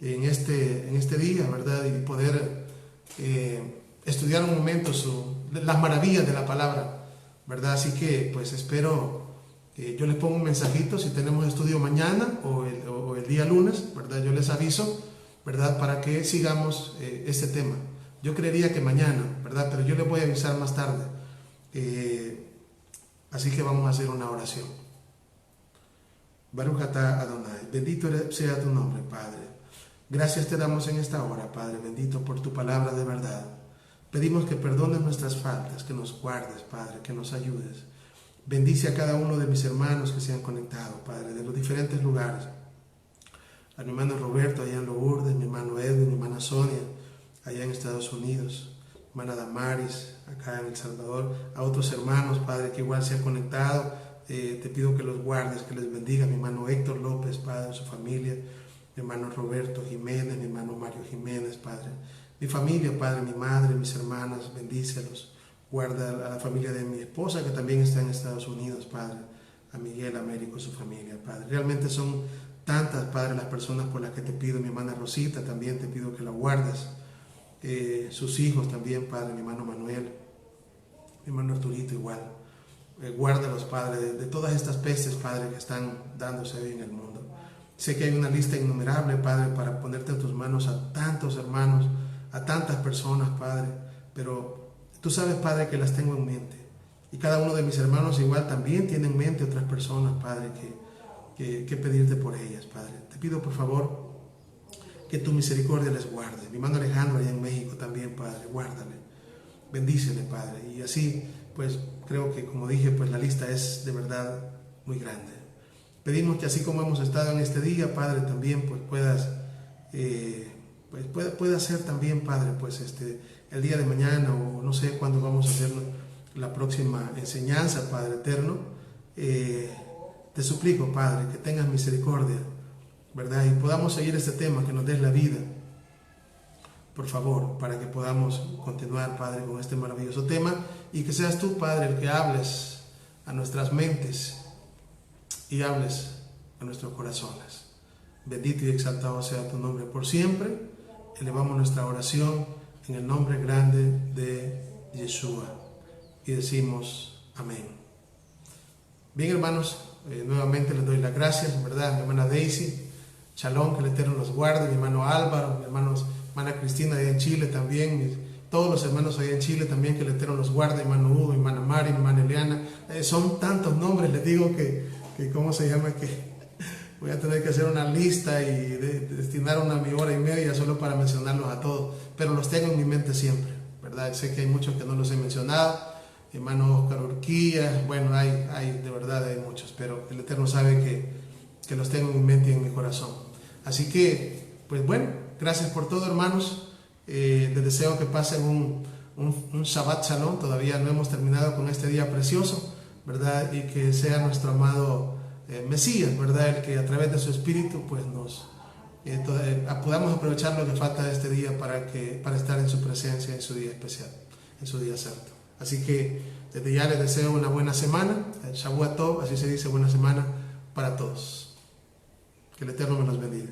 Speaker 1: en este día, ¿verdad? Y poder estudiar un momento las maravillas de la palabra, ¿verdad? Así que pues espero, yo les pongo un mensajito si tenemos estudio mañana o el día lunes, ¿verdad? Yo les aviso, ¿verdad? Para que sigamos este tema. Yo creería que mañana, ¿verdad? Pero yo les voy a avisar más tarde. Así que vamos a hacer una oración. Baruch atah Adonai, bendito sea tu nombre, Padre. Gracias te damos en esta hora, Padre bendito, por tu palabra de verdad. Pedimos que perdones nuestras faltas, que nos guardes, Padre, que nos ayudes. Bendice a cada uno de mis hermanos que se han conectado, Padre, de los diferentes lugares. A mi hermano Roberto allá en Lourdes, mi hermano Edwin, mi hermana Sonia, allá en Estados Unidos, hermana Damaris, acá en El Salvador, a otros hermanos, Padre, que igual se han conectado, te pido que los guardes, que les bendiga, mi hermano Héctor López, Padre, su familia, mi hermano Roberto Jiménez, mi hermano Mario Jiménez, Padre, mi familia, Padre, mi madre, mis hermanas, bendícelos, guarda a la familia de mi esposa, que también está en Estados Unidos, Padre, a Miguel Américo, su familia, Padre, realmente son tantas, Padre, las personas por las que te pido, mi hermana Rosita, también te pido que la guardes, sus hijos también, Padre, mi hermano Manuel, mi hermano Arturito igual, guárdalos, Padre, de todas estas pestes, Padre, que están dándose hoy en el mundo. Sé que hay una lista innumerable, Padre, para ponerte en tus manos a tantos hermanos, a tantas personas, Padre, pero tú sabes, Padre, que las tengo en mente, y cada uno de mis hermanos igual también tiene en mente otras personas, Padre, que pedirte por ellas, Padre. Te pido, por favor, que tu misericordia les guarde. Mi hermano Alejandro allá en México también, Padre, guárdale, bendícele, Padre. Y así, pues, creo que, como dije, pues la lista es de verdad muy grande. Pedimos que así como hemos estado en este día, Padre, también pues puedas pues pueda ser también, Padre, pues el día de mañana o no sé cuándo vamos a hacer la próxima enseñanza, Padre eterno. Te suplico, Padre, que tengas misericordia, ¿verdad? Y podamos seguir este tema, que nos des la vida, por favor, para que podamos continuar, Padre, con este maravilloso tema, y que seas tú, Padre, el que hables a nuestras mentes y hables a nuestros corazones. Bendito y exaltado sea tu nombre por siempre. Elevamos nuestra oración en el nombre grande de Yeshua y decimos amén. Bien, hermanos, nuevamente les doy las gracias, ¿verdad? Mi hermana Daisy, Shalom, que el Eterno los guarde, mi hermano Álvaro, mi hermana Cristina allá en Chile también, todos los hermanos allá en Chile también, que el Eterno los guarde, mi hermano Hugo, mi hermana Mari, mi hermana Eliana. Son tantos nombres, les digo que ¿cómo se llama? Que voy a tener que hacer una lista y destinar mi hora y media solo para mencionarlos a todos, pero los tengo en mi mente siempre, ¿verdad? Sé que hay muchos que no los he mencionado, hermano Oscar Urquía, bueno, hay de verdad hay muchos, pero el Eterno sabe que los tengo en mi mente y en mi corazón. Así que, pues bueno, gracias por todo, hermanos. Les deseo que pasen un Shabbat Shalom. Todavía no hemos terminado con este día precioso, ¿verdad? Y que sea nuestro amado Mesías, ¿verdad? El que a través de su espíritu pues podamos aprovechar lo que falta de este día para estar en su presencia en su día especial, en su día santo. Así que desde ya les deseo una buena semana, Shavua Tov, así se dice, buena semana para todos. Que el Eterno me los bendiga.